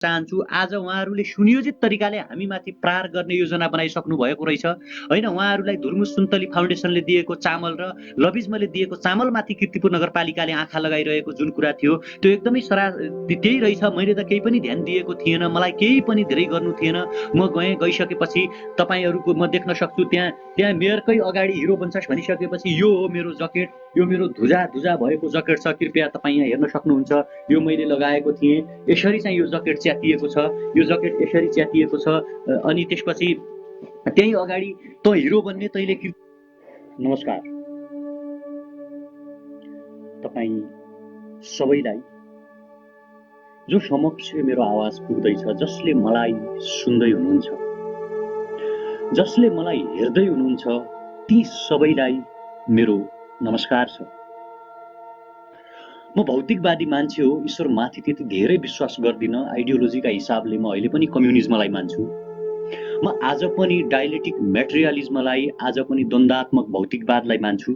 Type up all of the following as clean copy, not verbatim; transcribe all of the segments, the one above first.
चाहन्छु आज उहाँहरूले सुनियोजित तरिकाले हामीमाथि प्रहार गर्ने योजना बनाइसक्नु भएको रहेछ हैन। उहाँहरूलाई धुर्मुस सुन्तली फाउन्डेसनले दिएको चामल र लबिजमले दिएको चामलमाथि कीर्तिपुर नगरपालिकाले आँखा लगाइरहेको जुन कुरा थियो त्यो एकदमै त्यही रहेछ। मैले त केही पनि ध्यान दिएको थिएन, मलाई केही पनि धेरै गर्नु थिएन। म गइसकेपछि तपाईहरुको म देख्न सक्छु त्यहाँ मेयरकै अगाडि हिरो बन्छस् भनिसकेपछि यो हो मेरो जकेट, यो मेरो धुजा भएको जकेट छ। कृपया तपाई यहाँ हेर्न सक्नुहुन्छ, यो मैले लगाएको थिएँ। यसरी चाहिँ यो जकेट च्यातिएको छ, यो जकेट यसरी च्यातिएको छ। अनि त्यसपछि त्यही अगाडि त हिरो बन्ने तैले। नमस्कार तपाई सबैलाई जो समक्ष मेरो आवाज पुग्दैछ, जसले मलाई सुन्दै हुनुहुन्छ, जसले मलाई हेर्दै हुनुहुन्छ, ती सबैलाई मेरो नमस्कार छ। म भौतिकवादी मान्छे हो, ईश्वर माथि त्यति धेरै विश्वास गर्दिन। आइडियोलोजीका हिसाबले म अहिले पनि कम्युनिजमलाई मान्छु। म आज पनि डायलेक्टिक मेटेरियलिजमलाई, आज पनि द्वन्द्वात्मक भौतिकवादलाई मान्छु।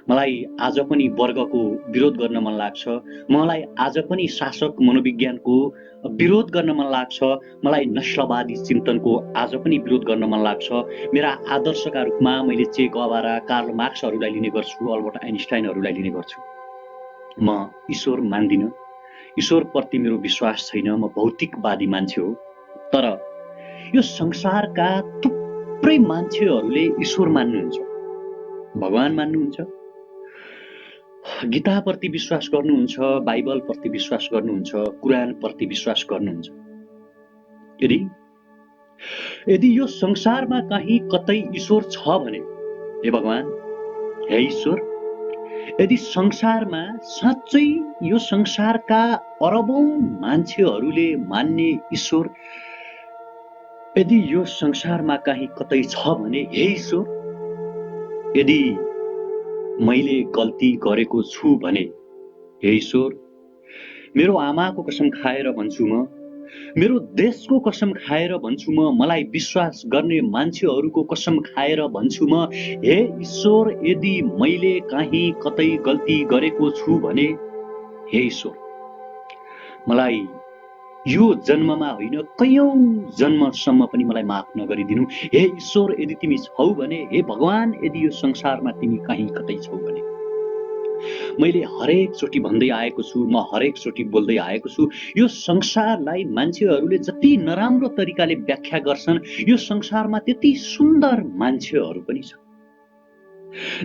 मलाई आज पनि वर्गको विरोध गर्न मन लाग्छ। मलाई आज पनि शासक मनोविज्ञानको विरोध गर्न मन लाग्छ। मलाई नस्लवादी चिन्तनको आज पनि विरोध गर्न मन लाग्छ। मेरा आदर्शका रूपमा मैले चे गवारा, कार्ल मार्क्सहरूलाई लिने गर्छु, अल्बर्ट आइन्स्टाइनहरूलाई लिने गर्छु। म ईश्वर मान्दिन, ईश्वरप्रति मेरो विश्वास छैन। म भौतिकवादी मान्छे हो। तर यो संसारका थुप्रै मान्छेहरूले ईश्वर मान्नुहुन्छ, भगवान मान्नुहुन्छ, गीताप्रति विश्वास गर्नुहुन्छ, बाइबलप्रति विश्वास गर्नुहुन्छ, कुरानप्रति विश्वास गर्नुहुन्छ। यदि यो संसारमा कहीँ कतै ईश्वर छ भने, हे भगवान, हे ईश्वर, यदि संसारमा साँच्चै यो संसारका अरबौं मान्छेहरूले मान्ने ईश्वर, यदि यो संसारमा कहीँ कतै छ भने, हे ईश्वर, यदि मैले गल्ती गरेको छु भने, हे ईश्वर, मेरो आमाको कसम खाएर भन्छु म, मेरो देशको कसम खाएर भन्छु म, मलाई विश्वास गर्ने मान्छेहरूको कसम खाएर भन्छु म, हे ईश्वर, यदि मैले कहीँ कतै गल्ती गरेको छु भने, हे ईश्वर, मलाई यो जन्ममा होइन कयौं जन्मसम्म पनि मलाई माफ नगरिदिनु। हे ईश्वर, यदि तिमी छौ भने, हे भगवान, यदि यो संसारमा तिमी कहीँ कतै छौ भने। मैले हरेक चोटि भन्दै आएको छु, म हरेक चोटि बोल्दै आएको छु, यो संसारलाई मान्छेहरूले जति नराम्रो तरिकाले व्याख्या गर्छन्, यो संसारमा त्यति सुन्दर मान्छेहरू पनि छन्।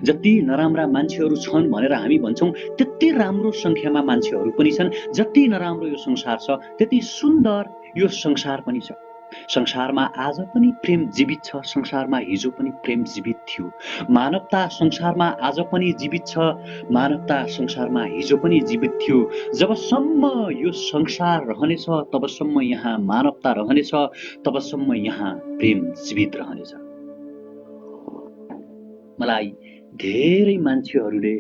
जति नराम्रा मान्छेहरू छन् भनेर हामी भन्छौं, त्यति राम्रो संख्यामा मान्छेहरू पनि छन्। जति नराम्रो यो संसार छ, त्यति सुन्दर यो संसार पनि छ। संसारमा आज पनि प्रेम जीवित छ, संसारमा हिजो पनि प्रेम जीवित थियो। मानवता संसारमा आज पनि जीवित छ, मानवता संसारमा हिजो पनि जीवित थियो। जबसम्म यो संसार रहनेछ, तबसम्म यहाँ मानवता रहनेछ, तबसम्म यहाँ प्रेम जीवित रहनेछ। मलाई धेरै मान्छेहरूले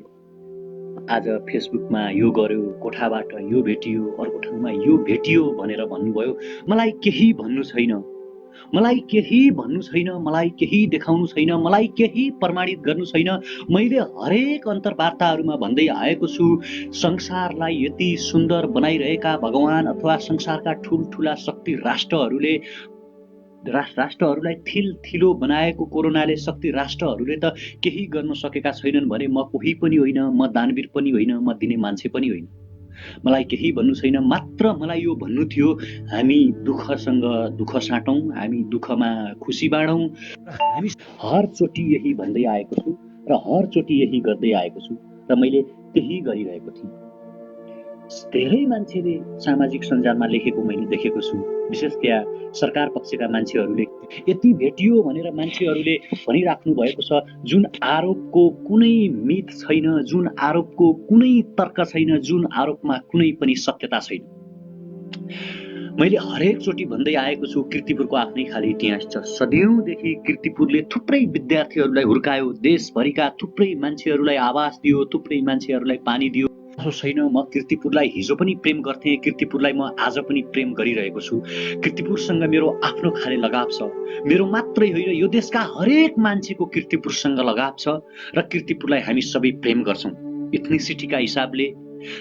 आज फेसबुकमा यो गर्यो, कोठाबाट यो भेटियो, अर्को ठाउँमा यो भेटियो भनेर भन्नुभयो। मलाई केही भन्नु छैन, मलाई केही भन्नु छैन, मलाई केही देखाउनु छैन, मलाई केही प्रमाणित गर्नु छैन। मैले हरेक अन्तर्वार्ताहरूमा भन्दै आएको छु, संसारलाई यति सुन्दर बनाइरहेका भगवान अथवा संसारका ठुलठुला शक्ति राष्ट्रहरूलाई थिलो बनाएको कोरोनाले शक्ति राष्ट्रहरूले त केही गर्न सकेका छैनन् भने म कोही पनि होइन, म दानवीर पनि होइन, म दिने मान्छे पनि होइन। मलाई केही भन्नु छैन, मात्र मलाई यो भन्नु थियो, हामी दुःखसँग दुःख साटौं, हामी दुःखमा खुसी बाँडौं। हामी हर चोटि यही भन्दै आएको छु र हर चोटि यही गर्दै आएको छु र मैले त्यही गरिरहेको थिएँ। धेरै मान्छेले सामाजिक सञ्जालमा लेखेको मैले देखेको छु, विशेषतया सरकार पक्षका मान्छेहरूले यति भेटियो भनेर मान्छेहरूले भनिराख्नु भएको छ, जुन आरोपको कुनै मिथ छैन, जुन आरोपको कुनै तर्क छैन, जुन आरोपमा कुनै पनि सत्यता छैन। मैले हरेक चोटि भन्दै आएको छु, कीर्तिपुरको आफ्नै खाली इतिहास छ। सदैवदेखि कीर्तिपुरले थुप्रै विद्यार्थीहरूलाई हुर्कायो, देशभरिका थुप्रै मान्छेहरूलाई आवास दियो, थुप्रै मान्छेहरूलाई पानी दियो। छैन, म कीर्तिपुरलाई हिजो पनि प्रेम गर्थे, कीर्तिपुरलाई म आज पनि प्रेम गरिरहेको छु। कीर्तिपुरसँग मेरो आफ्नो खाले लगाव छ, मेरो मात्रै होइन, यो देशका हरेक मान्छेको कीर्तिपुरसँग लगाव छ र कीर्तिपुरलाई हामी सबै प्रेम गर्छौं। इथनिसिटीका हिसाबले,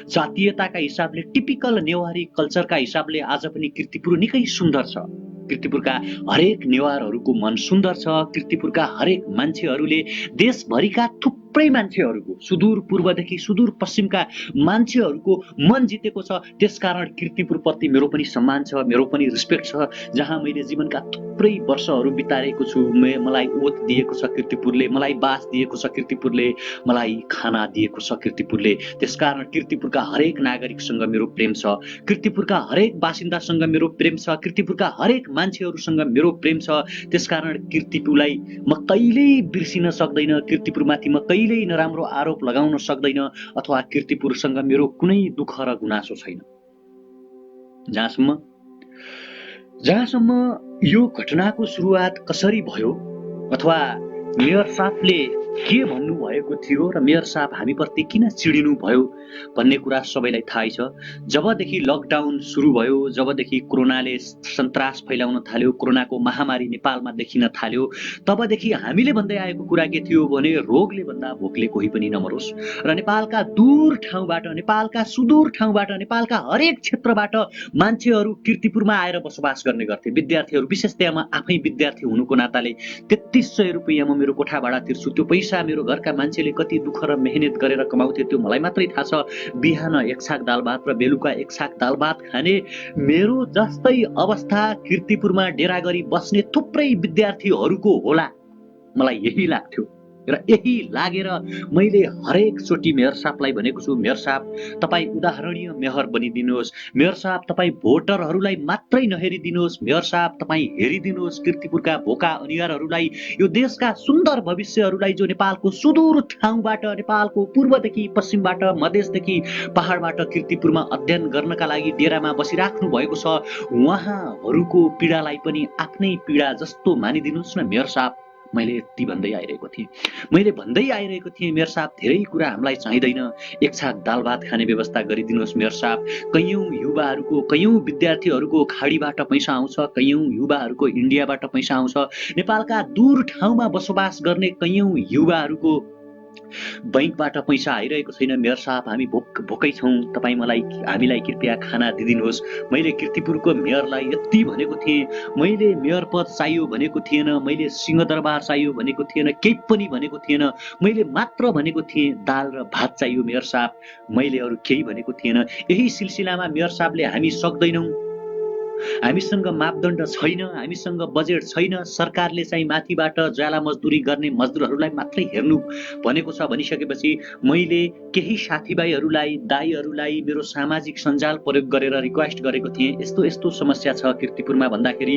जातीयताका हिसाबले टिपिकल नेवारी कल्चरका हिसाबले आज पनि कीर्तिपुर निकै सुन्दर छ। कीर्तिपुरका हरेक नेवारहरूको मन सुन्दर छ। कीर्तिपुरका हरेक मान्छेहरूले देशभरिका थुप्रै मान्छेहरूको सुदूर पूर्वदेखि सुदूर पश्चिमका मान्छेहरूको मन जितेको छ। त्यसकारण कीर्तिपुरप्रति मेरो पनि सम्मान छ, मेरो पनि रिस्पेक्ट छ। जहाँ मैले जीवनका थुप्रै वर्षहरू बिताएको छु, मलाई ओत दिएको छ कीर्तिपुरले, मलाई बास दिएको छ कीर्तिपुरले, मलाई खाना दिएको छ कीर्तिपुरले। त्यसकारण कीर्तिपुरका हरेक नागरिकसँग मेरो प्रेम छ, कीर्तिपुरका हरेक बासिन्दासँग मेरो प्रेम छ, कीर्तिपुरका हरेक मान्छेहरूसँग मेरो प्रेम छ। त्यसकारण कीर्तिपुरलाई म कहिल्यै बिर्सिन सक्दैन, कीर्तिपुरमाथि म कहिल्यै नराम्रो आरोप लगाउन सक्दैन, अथवा कीर्तिपुरसँग मेरो कुनै दुःख र गुनासो छैन। जहाँसम्म यो घटनाको सुरुवात कसरी भयो अथवा मेयर साहबले के भन्नुभएको थियो र मेयर साहब हामीप्रति किन चिडिनु भयो भन्ने कुरा सबैलाई थाहै छ। जबदेखि लकडाउन सुरु भयो, जबदेखि कोरोनाले सन्तास फैलाउन थाल्यो, कोरोनाको महामारी नेपालमा देखिन थाल्यो, तबदेखि हामीले भन्दै आएको कुरा के थियो भने रोगले भन्दा भोकले कोही पनि नमरोस् र नेपालका दूर ठाउँबाट, नेपालका सुदूर ठाउँबाट, नेपालका हरेक क्षेत्रबाट मान्छेहरू कीर्तिपुरमा आएर बसोबास गर्ने गर्थे। विद्यार्थीहरू, विशेषतया म आफै विद्यार्थी हुनुको नाताले 3300 रुपैयाँ म मेरो कोठा भाडा तिर्छु। त्यो पैसा मेरो घरका मान्छेले कति दुःख र मेहनत गरेर कमाउँथे त्यो मलाई मात्रै थाहा छ। बिहान एक छाक दाल भात र बेलुका एक छाक दाल भात खाने मेरो जस्तै अवस्था कीर्तिपुरमा डेरा गरी बस्ने थुप्रै विद्यार्थीहरूको होला, मलाई यही लाग्थ्यो। र यही लागेर मैले हरेक चोटि मेयर साहबलाई भनेको छु, मेयर साहब तपाईँ उदाहरणीय मेयर बनिदिनुहोस्, मेयर साहब तपाईँ भोटरहरूलाई मात्रै नहेरिदिनुहोस्, मेयर साहब तपाईँ हेरिदिनुहोस् कीर्तिपुरका भोका अनिवार्यहरूलाई, यो देशका सुन्दर भविष्यहरूलाई जो नेपालको सुदूर ठाउँबाट, नेपालको पूर्वदेखि पश्चिमबाट, मधेसदेखि पहाडबाट कीर्तिपुरमा अध्ययन गर्नका लागि डेरामा बसिराख्नु भएको छ, उहाँहरूको पीडालाई पनि आफ्नै पीडा जस्तो मानिदिनुहोस् न मेयर साहब। मैले यति भन्दै आइरहेको थिएँ मेयर साहब धेरै कुरा हामीलाई चाहिँदैन, एक छाक दाल भात खाने व्यवस्था गरिदिनुहोस् मेयर साहब। कैयौं युवाहरूको, कैयौं विद्यार्थीहरूको खाडीबाट पैसा आउँछ, कैयौं युवाहरूको इन्डियाबाट पैसा आउँछ, नेपालका दूर ठाउँमा बसोबास गर्ने कैयौं युवाहरूको बैंकबाट पैसा आइरहेको छैन। मेयर साहब हामी भोकै छौँ, तपाईँ हामीलाई कृपया खाना दिदिनुहोस्। मैले कीर्तिपुरको मेयरलाई यति भनेको थिएँ, मैले मेयर पद चाहियो भनेको थिएन, मैले सिंहदरबार चाहियो भनेको थिएन, केही पनि भनेको थिएन। मैले मात्र भनेको थिएँ दाल र भात चाहियो मेयर साहब, मैले अरू केही भनेको थिएन। यही सिलसिलामा मेयर साहबले हामी सक्दैनौँ, हामीसँग मापदण्ड छैन, हामीसँग बजेट छैन, सरकारले चाहिँ माथिबाट ज्याला मजदुरी गर्ने मजदुरहरूलाई मात्रै हेर्नु भनेको छ भनिसकेपछि मैले केही साथीभाइहरूलाई, दाइहरूलाई मेरो सामाजिक सञ्जाल प्रयोग गरेर रिक्वेस्ट गरेको थिएँ, यस्तो यस्तो समस्या छ कीर्तिपुरमा भन्दाखेरि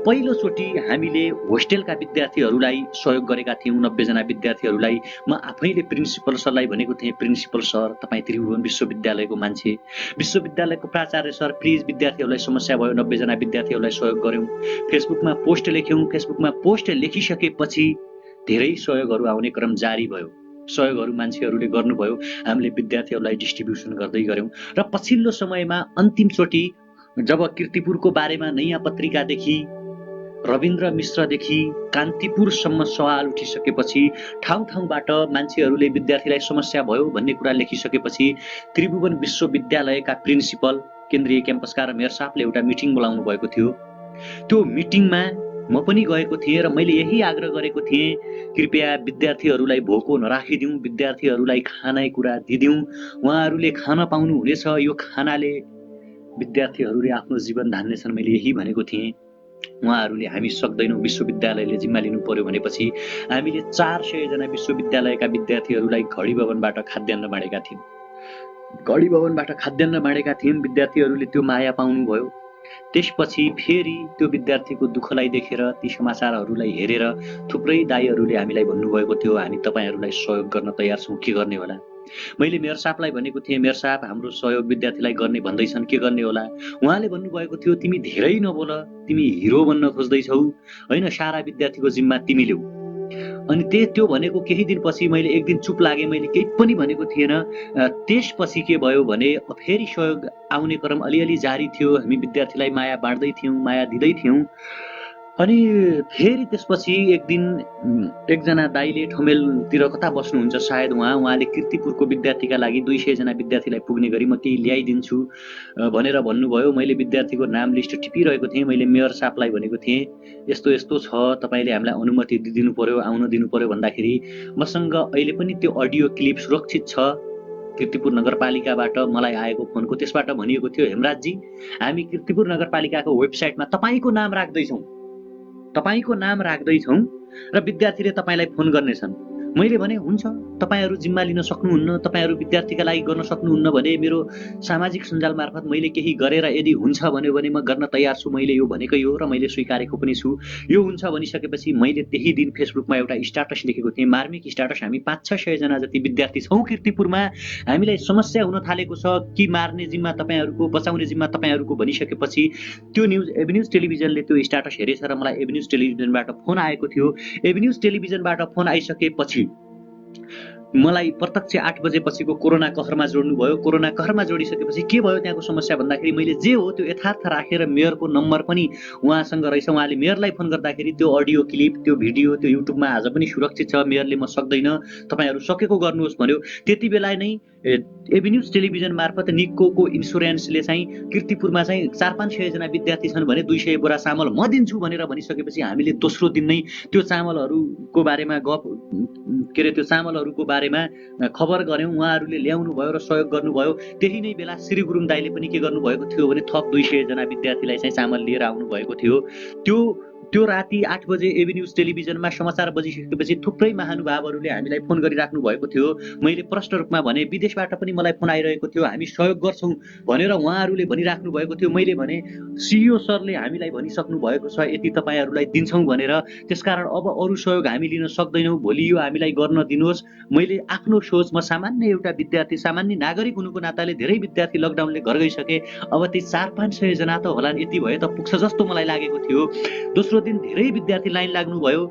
पहिलोचोटि हामीले होस्टेलका विद्यार्थीहरूलाई सहयोग गरेका थियौँ। 90 जना विद्यार्थीहरूलाई म आफैले प्रिन्सिपल सरलाई भनेको थिएँ, प्रिन्सिपल सर तपाईँ त्रिभुवन विश्वविद्यालयको मान्छे, विश्वविद्यालयको प्राचार्य सर प्लिज विद्यार्थीहरूलाई समस्या भयो, 90 जना विद्यार्थीहरूलाई सहयोग गर्यौँ। फेसबुकमा पोस्ट लेख्यौँ, फेसबुकमा पोस्ट लेखिसकेपछि धेरै सहयोगहरू आउने क्रम जारी भयो, सहयोगहरू मान्छेहरूले गर्नुभयो, हामीले विद्यार्थीहरूलाई डिस्ट्रिब्युसन गर्दै गऱ्यौँ। र पछिल्लो समयमा अन्तिमचोटि जब कीर्तिपुरको बारेमा नयाँ पत्रिकादेखि, रविन्द्र मिश्रदेखि कान्तिपुरसम्म सवाल उठिसकेपछि, ठाउँ ठाउँबाट मान्छेहरूले विद्यार्थीलाई समस्या भयो भन्ने कुरा लेखिसकेपछि त्रिभुवन विश्वविद्यालयका प्रिन्सिपल, केन्द्रीय क्याम्पसका र मेयर साहबले एउटा मिटिङ बोलाउनु भएको थियो। त्यो मिटिङमा म पनि गएको थिएँ र मैले यही आग्रह गरेको थिएँ, कृपया विद्यार्थीहरूलाई भोको नराखिदिउँ, विद्यार्थीहरूलाई खाने कुरा दिदिउँ, उहाँहरूले खान पाउनु हुनेछ, यो खानाले विद्यार्थीहरूले आफ्नो जीवन धान्नेछन्, मैले यही भनेको थिएँ। उहाँहरूले हामी सक्दैनौँ, विश्वविद्यालयले जिम्मा लिनु पर्यो भनेपछि हामीले 400 जना विश्वविद्यालयका विद्यार्थीहरूलाई घडी भवनबाट खाद्यान्न बाँडेका थियौँ। घडी भवनबाट खाद्यान्न बाँडेका थियौँ, विद्यार्थीहरूले त्यो माया पाउनुभयो। त्यसपछि फेरि त्यो विद्यार्थीको दुःखलाई देखेर, ती समाचारहरूलाई हेरेर थुप्रै दाइहरूले हामीलाई भन्नुभएको थियो, हामी तपाईहरूलाई सहयोग गर्न तयार छौँ, के गर्ने होला। मैले मेयर साहबलाई भनेको थिएँ, मेयर साहब हाम्रो सहयोग विद्यार्थीलाई गर्ने भन्दैछन्, के गर्ने होला। उहाँले भन्नुभएको थियो, तिमी धेरै नबोल, तिमी हिरो बन्न खोज्दैछौ होइन, सारा विद्यार्थीको जिम्मा तिमी ल्याऊ। अनि त्यो भनेको केही दिनपछि मैले एक दिन चुप लागेँ, मैले केही पनि भनेको थिएन। त्यसपछि के भयो भने फेरि सहयोग आउने क्रम अलिअलि जारी थियो, हामी विद्यार्थीलाई माया बाँड्दै थियौँ, माया दिँदै थियौँ। अनि फेरि त्यसपछि एक दिन एकजना दाइले ठमेलतिर कता बस्नुहुन्छ सायद उहाँले कीर्तिपुरको विद्यार्थीका लागि 200 जना विद्यार्थीलाई पुग्ने गरी म त्यही ल्याइदिन्छु भनेर भन्नुभयो। मैले विद्यार्थीको नाम लिस्ट टिपिरहेको थिएँ। मैले मेयर साहबलाई भनेको थिएँ यस्तो यस्तो छ, तपाईँले हामीलाई अनुमति दिनु पर्यो, आउन दिनु पर्यो भन्दाखेरि मसँग अहिले पनि त्यो अडियो क्लिप सुरक्षित छ कीर्तिपुर नगरपालिकाबाट मलाई आएको फोनको। त्यसबाट भनिएको थियो, हेमराजजी हामी कीर्तिपुर नगरपालिकाको वेबसाइटमा तपाईँको नाम राख्दैछौँ र विद्यार्थीले तपाईँलाई फोन गर्नेछन्। मैले भने हुन्छ, तपाईँहरू जिम्मा लिन सक्नुहुन्न, तपाईँहरू विद्यार्थीका लागि गर्न सक्नुहुन्न भने मेरो सामाजिक सञ्जाल मार्फत मैले केही गरेर यदि हुन्छ भन्यो भने म गर्न तयार छु। मैले यो भनेकै हो र मैले स्वीकारेको पनि छु। यो हुन्छ भनिसकेपछि मैले त्यही दिन फेसबुकमा एउटा स्ट्याटस लेखेको थिएँ, मार्मिक स्ट्याटस। हामी 500-600 जना जति विद्यार्थी छौँ कीर्तिपुरमा, हामीलाई समस्या हुन थालेको छ कि मार्ने जिम्मा तपाईँहरूको, बचाउने जिम्मा तपाईँहरूको भनिसकेपछि त्यो एभिन्युज टेलिभिजनले त्यो स्ट्याटस हेरेछ र मलाई एभिन्युज टेलिभिजनबाट फोन आएको थियो। एभिन्युज टेलिभिजनबाट फोन आइसकेपछि मलाई प्रत्यक्ष 8 बजेपछिको कोरोना कहरमा जोड्नुभयो। कोरोना कहरमा जोडिसकेपछि के भयो त्यहाँको समस्या भन्दाखेरि मैले जे हो त्यो यथार्थ राखेर मेयरको नम्बर पनि उहाँसँग रहेछ। उहाँले मेयरलाई फोन गर्दाखेरि त्यो अडियो क्लिप, त्यो भिडियो त्यो युट्युबमा आज पनि सुरक्षित छ। मेयरले म सक्दैन, तपाईँहरू सकेको गर्नुहोस् भन्यो। त्यति बेला नै एभिन्युज टेलिभिजन मार्फत निक्को इन्सुरेन्सले चाहिँ कीर्तिपुरमा चाहिँ 400-500 जना विद्यार्थी छन् भने 200 बोरा चामल म दिन्छु भनेर भनिसकेपछि हामीले दोस्रो दिन नै त्यो चामलहरूको बारेमा त्यो चामलहरूको बारेमा खबर गर्यौं। उहाँहरूले ल्याउनु भयो र सहयोग गर्नुभयो। त्यही नै बेला श्री गुरुङ दाइले पनि के गर्नुभएको थियो भने थप 200 जना विद्यार्थीलाई चाहिँ चामल लिएर आउनु भएको थियो। त्यो राति 8 बजे एभिन्युज टेलिभिजनमा समाचार बजिसकेपछि थुप्रै महानुभावहरूले हामीलाई फोन गरिराख्नु भएको थियो। मैले प्रष्ट रूपमा भने विदेशबाट पनि मलाई फोन आइरहेको थियो, हामी सहयोग गर्छौं भनेर उहाँहरूले भनिराख्नु भएको थियो। मैले भने सिइओ सरले हामीलाई भनिसक्नु भएको छ यति तपाईहरुलाई दिन्छौं भनेर, त्यसकारण अब अरु सहयोग हामी लिन सक्दैनौं, भोलि यो हामीलाई गर्न दिनुहोस्। मैले आफ्नो सोच, म सामान्य एउटा विद्यार्थी, सामान्य नागरिक हुनुको नाताले धेरै विद्यार्थी लकडाउनले घर गइसके, अब ती 400-500 जना त होलान्, यति भए त पुग्छ जस्तो मलाई लागेको थियो। दोस्रो दिन धेरै विद्यार्थी लाइन लाग्नुभयो,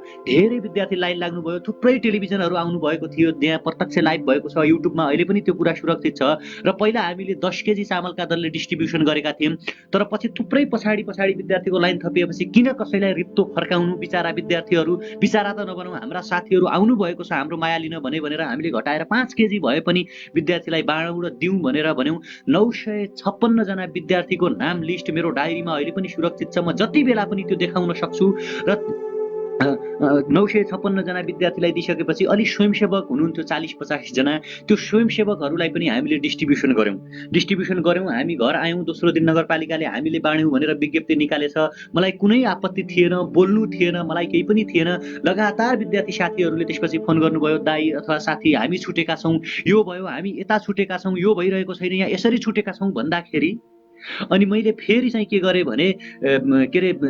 थुप्रै टेलिभिजनहरू आउनु भएको थियो, त्यहाँ प्रत्यक्ष लाइभ भएको छ, युट्युबमा अहिले पनि त्यो कुरा सुरक्षित छ। र पहिला हामीले 10 केजी चामलका दरले डिस्ट्रिब्युसन गरेका थियौं, तर पछि थुप्रै पछाडी विद्यार्थीको लाइन थपिएपछि किन कसैलाई रित्तो फर्काउनु, बिचारा विद्यार्थीहरू बिचारा त नबनाऊ, हाम्रा साथीहरू आउनु भएको छ हाम्रो माया लिन भनेर हामीले घटाएर 5 केजी भए पनि विद्यार्थीलाई बाँडौँ र दिउँ भनेर भन्यौं। 956 जना विद्यार्थीको नाम लिस्ट मेरो डायरीमा अहिले पनि सुरक्षित छ। म जति बेला पनि त्यो देखाउन सक्छु। र 956 जना विद्यार्थीलाई दिइसकेपछि अलि स्वयंसेवक हुनुहुन्थ्यो 40-50 जना, त्यो स्वयंसेवकहरूलाई पनि हामीले डिस्ट्रिब्युसन गर्यौं। हामी घर आयौं, दोस्रो दिन नगरपालिकाले हामीले बाँड्यौं भनेर विज्ञप्ति निकालेछ। मलाई कुनै आपत्ति थिएन, बोल्नु थिएन, मलाई केही पनि थिएन। लगातार विद्यार्थी साथीहरूले त्यसपछि फोन गर्नुभयो, दाइ अथवा साथी हामी छुटेका छौं, यो भयो, हामी यता छुटेका छौं, यो भइरहेको छैन, यहाँ यसरी छुटेका छौं भन्दाखेरि अनि मैले फेरि चाहिँ के गरेँ भने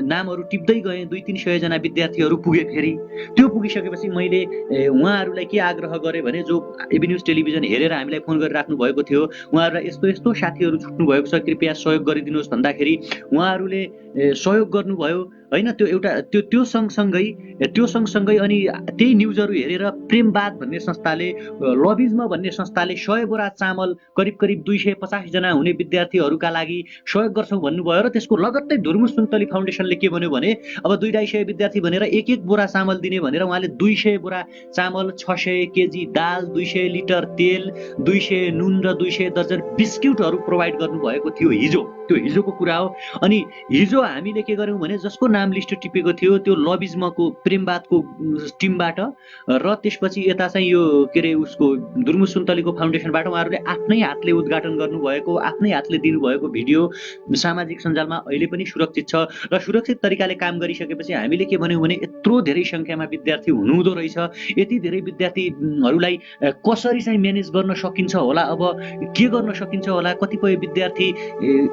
नामहरू टिप्दै गएँ। 200-300 जना विद्यार्थीहरू पुगे। फेरि त्यो पुगिसकेपछि मैले उहाँहरूलाई के आग्रह गरेँ भने, जो एभिन्युज टेलिभिजन हेरेर हामीलाई फोन गरिराख्नु भएको थियो, उहाँहरूलाई यस्तो यस्तो साथीहरू छुट्नु भएको छ, कृपया सहयोग गरिदिनुहोस् भन्दाखेरि उहाँहरूले सहयोग गर्नुभयो हैन। त्यो सँगसँगै अनि त्यही न्युजहरू हेरेर प्रेमवाद भन्ने संस्थाले, लबिज्म भन्ने संस्थाले 100 बोरा चामल करिब 250 जना हुने विद्यार्थीहरूका लागि सहयोग गर्छौं भन्नुभयो। र त्यसको लगत्तै धुर्मु सुन्तली फाउन्डेसनले के भन्यो भने, अब 200-250 विद्यार्थी भनेर 1-1 बोरा चामल दिने भनेर उहाँले 200 बोरा चामल, 600 केजी दाल, 200 लिटर तेल, 200 नुन र 200 दर्जन बिस्कुटहरू प्रोभाइड गर्नुभएको थियो हिजो। त्यो हिजोको कुरा हो। अनि हिजो हामीले के गर्यौं भने, जसको नाम लिस्ट टिपेको थियो त्यो लबिज्मको प्रेमवादको टिमबाट र त्यसपछि यता चाहिँ यो उसको धुर्मु सुन्तलीको फाउन्डेसनबाट उहाँहरूले आफ्नै हातले उद्घाटन गर्नुभएको, आफ्नै हातले दिनुभएको भिडियो सामाजिक सञ्जालमा अहिले पनि सुरक्षित छ। र सुरक्षित तरिकाले काम गरिसकेपछि हामीले के भन्यौं भने, यत्रो धेरै संख्यामा विद्यार्थी हुनुहुँदो रहेछ, यति धेरै विद्यार्थीहरूलाई कसरी चाहिँ म्यानेज गर्न सकिन्छ होला, अब के गर्न सकिन्छ होला। कतिपय विद्यार्थी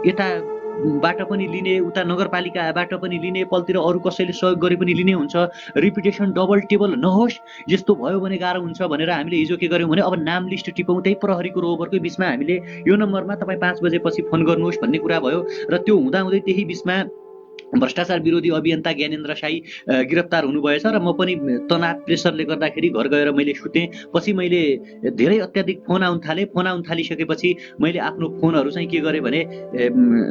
यताबाट पनि लिने, उता नगरपालिकाबाट पनि लिने, पलतिर अरू कसैले सहयोग गरे पनि लिने हुन्छ, रिपिटेसन डबल टेबल नहोस्, यस्तो भयो भने गाह्रो हुन्छ भनेर हामीले हिजो के गर्यौं भने, अब नाम लिस्ट टिपौँ। त्यही प्रहरीको रोबरकै बीचमा हामीले यो नम्बरमा तपाईँ 5 बजेपछि फोन गर्नुहोस् भन्ने कुरा भयो। र त्यो हुँदाहुँदै त्यही बीचमा भ्रष्टाचार विरोधी अभियन्ता ज्ञानेन्द्र साई गिरफ्तार हुनुभएछ र म पनि तनाव प्रेसरले गर्दाखेरि घर गएर मैले सुतेँ। पछि मैले धेरै अत्याधिक फोन आउन थालिसकेपछि मैले आफ्नो फोनहरू चाहिँ के गरेँ भने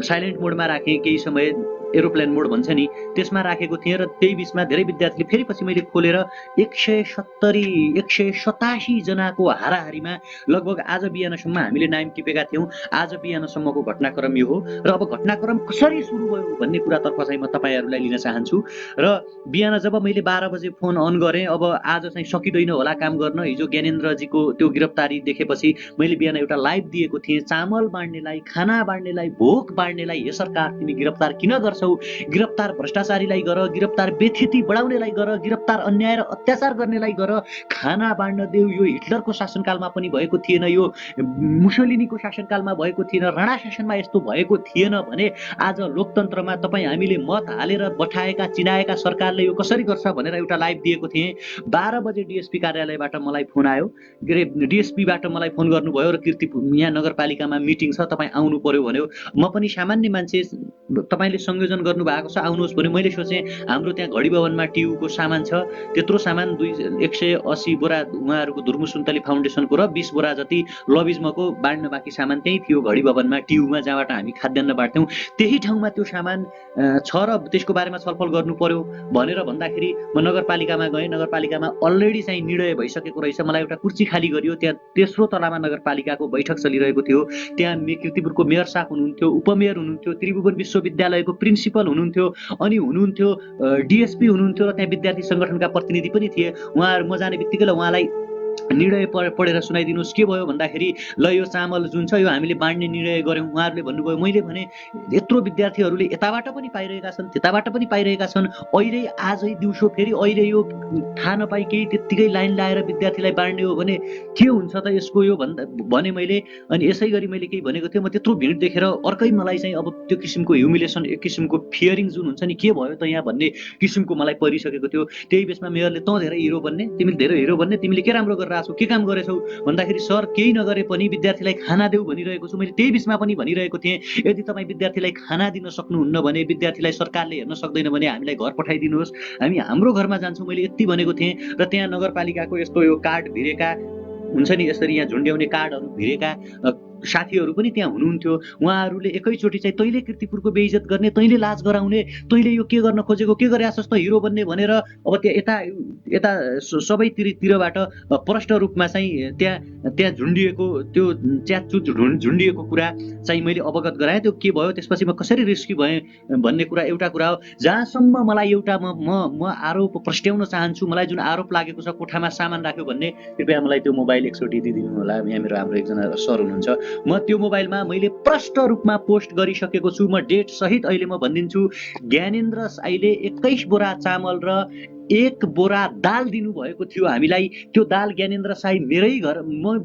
साइलेन्ट मोडमा राखेँ। केही समय एरोप्लेन मोड भन्छ नि त्यसमा राखेको थिएँ र त्यही बिचमा धेरै विद्यार्थीले फेरि पछि मैले खोलेर 187 जनाको हाराहारीमा लगभग आज बिहानसम्म हामीले नाम टिपेका थियौँ। आज बिहानसम्मको घटनाक्रम यो हो र अब घटनाक्रम कसरी सुरु भयो भन्ने कुरातर्फ चाहिँ म तपाईँहरूलाई लिन चाहन्छु। र बिहान जब मैले 12 बजे फोन अन गरेँ, अब आज चाहिँ सकिँदैन होला काम गर्न, हिजो ज्ञानेन्द्रजीको त्यो गिरफ्तारी देखेपछि मैले बिहान एउटा लाइभ दिएको थिएँ। चामल बाँड्नेलाई, खाना बाँड्नेलाई, भोक बाँड्नेलाई हे सरकार तिमी गिरफ्तार किन गर्छौ? गिरफ्तार भ्रष्टाचारीलाई गर, गिरफ्तार बेथिति बढाउनेलाई गर, गिरफ्तार अन्याय र अत्याचार गर्नेलाई गर। खाना बाँड्न देऊ। यो हिटलरको शासनकालमा पनि भएको थिएन, यो मुसोलिनीको शासनकालमा भएको थिएन, राणा शासनमा यस्तो भएको थिएन भने आज लोकतन्त्रमा तपाईँ हामीले मत हालेर बठाएका चिनाएका सरकारले यो कसरी गर्छ भनेर एउटा लाइभ दिएको थिएँ। 12 बजे डिएसपी कार्यालयबाट मलाई फोन आयो। डिएसपीबाट मलाई फोन गर्नुभयो र कीर्तिपुर यहाँ नगरपालिकामा मिटिङ छ, तपाईँ आउनु पर्यो भन्यो। म पनि सामान्य मान्छे, तपाईँले संयोजन गर्नुभएको छ आउनुहोस् भन्यो। मैले सोचेँ हाम्रो त्यहाँ घडी भवनमा टियुको सामान छ, त्यत्रो सामान 180 बोरा उहाँहरूको धुर्मु सुन्तली फाउन्डेसनको र 20 बोरा जति लबिजमको बाँड्न बाँकी सामान त्यही थियो घडी भवनमा टियुमा, जहाँबाट हामी खाद्यान्न बाँड्थ्यौँ। त्यही ठाउँमा त्यो सामान छ र त्यसको बारेमा छलफल गर्नु पर्यो भनेर भन्दाखेरि म नगरपालिकामा गएँ। नगरपालिकामा अलरेडी चाहिँ निर्णय भइसकेको रहेछ। मलाई एउटा कुर्सी खाली गरियो। त्यहाँ तेस्रो तलामा नगरपालिकाको बैठक चलिरहेको थियो। त्यहाँ कीर्तिपुरको मेयर साहब हुनुहुन्थ्यो, उपमेयर हुनुहुन्थ्यो, त्रिभुवन विश्वविद्यालयको प्रिन्सिपल हुनुहुन्थ्यो, अनि हुनुहुन्थ्यो डिएसपी हुनुहुन्थ्यो र त्यहाँ विद्यार्थी सङ्गठनका प्रतिनिधि पनि थिए। उहाँहरू म जाने बित्तिकै उहाँलाई निर्णय पढेर सुनाइदिनुहोस्। के भयो भन्दाखेरि ल यो चामल जुन छ यो हामीले बाँड्ने निर्णय गऱ्यौँ। उहाँहरूले भन्नुभयो। मैले भने यत्रो विद्यार्थीहरूले यताबाट पनि पाइरहेका छन्, त्यताबाट पनि पाइरहेका छन्। अहिले आजै दिउँसो फेरि अहिले यो थाहा नपाई केही त्यत्तिकै लाइन लाएर विद्यार्थीलाई बाँड्ने हो भने के हुन्छ त यसको यो भने मैले। अनि यसै गरी मैले केही भनेको थिएँ। म त्यत्रो भिड देखेर अर्कै मलाई चाहिँ अब त्यो किसिमको ह्युमिलेसन, एक किसिमको फियरिङ जुन हुन्छ नि, के भयो त यहाँ भन्ने किसिमको मलाई परिसकेको थियो। त्यही बेचमा मेयरले तँ धेरै हिरो बन्ने, तिमीले धेरै हिरो बन्ने, तिमीले के राम्रो गरेर आछौ, के काम गरेछौ भन्दाखेरि सर केही नगरे पनि विद्यार्थीलाई खाना देऊ भनिरहेको छु। मैले त्यही बिचमा पनि भनिरहेको थिएँ, यदि तपाईँ विद्यार्थीलाई खाना दिन सक्नुहुन्न भने, विद्यार्थीलाई सरकारले हेर्न सक्दैन भने हामीलाई घर पठाइदिनुहोस्, हामी हाम्रो घरमा जान्छौँ। मैले यति भनेको थिएँ। र त्यहाँ नगरपालिकाको यस्तो यो कार्ड भिरेका हुन्छ नि, यसरी यहाँ झुन्ड्याउने कार्डहरू भिरेका साथीहरू पनि त्यहाँ हुनुहुन्थ्यो। उहाँहरूले एकैचोटि चाहिँ तैँले कीर्तिपुरको बेइज्जत गर्ने, तैँले लाज गराउने, तैँले यो के गर्न खोजेको, के गरे आछस् त हिरो बन्ने भनेर अब त्यहाँ यता सबैतिरबाट प्रष्ट रूपमा चाहिँ त्यहाँ झुन्डिएको त्यो च्याचुच झुन्डिएको कुरा चाहिँ मैले अवगत गराएँ। त्यो के भयो, त्यसपछि म कसरी रिस्की भएँ भन्ने कुरा एउटा कुरा हो। जहाँसम्म मलाई एउटा म आरोप प्रस्ट्याउन चाहन्छु, मलाई जुन आरोप लागेको छ कोठामा सामान राख्यो भन्ने, कृपया मलाई त्यो मोबाइल एकचोटि दिइदिनु होला। यहाँ मेरो हाम्रो एकजना सर हुनुहुन्छ। म त्यो मोबाइलमा मैले प्रष्ट रूपमा पोस्ट गरिसकेको छु। म डेट सहित अहिले म भनिदिन्छु। ज्ञानेन्द्र साईले 21 बोरा चामल र 1 बोरा दाल दिनुभएको थियो हामीलाई। त्यो दाल ज्ञानेन्द्र साई मेरै घर, म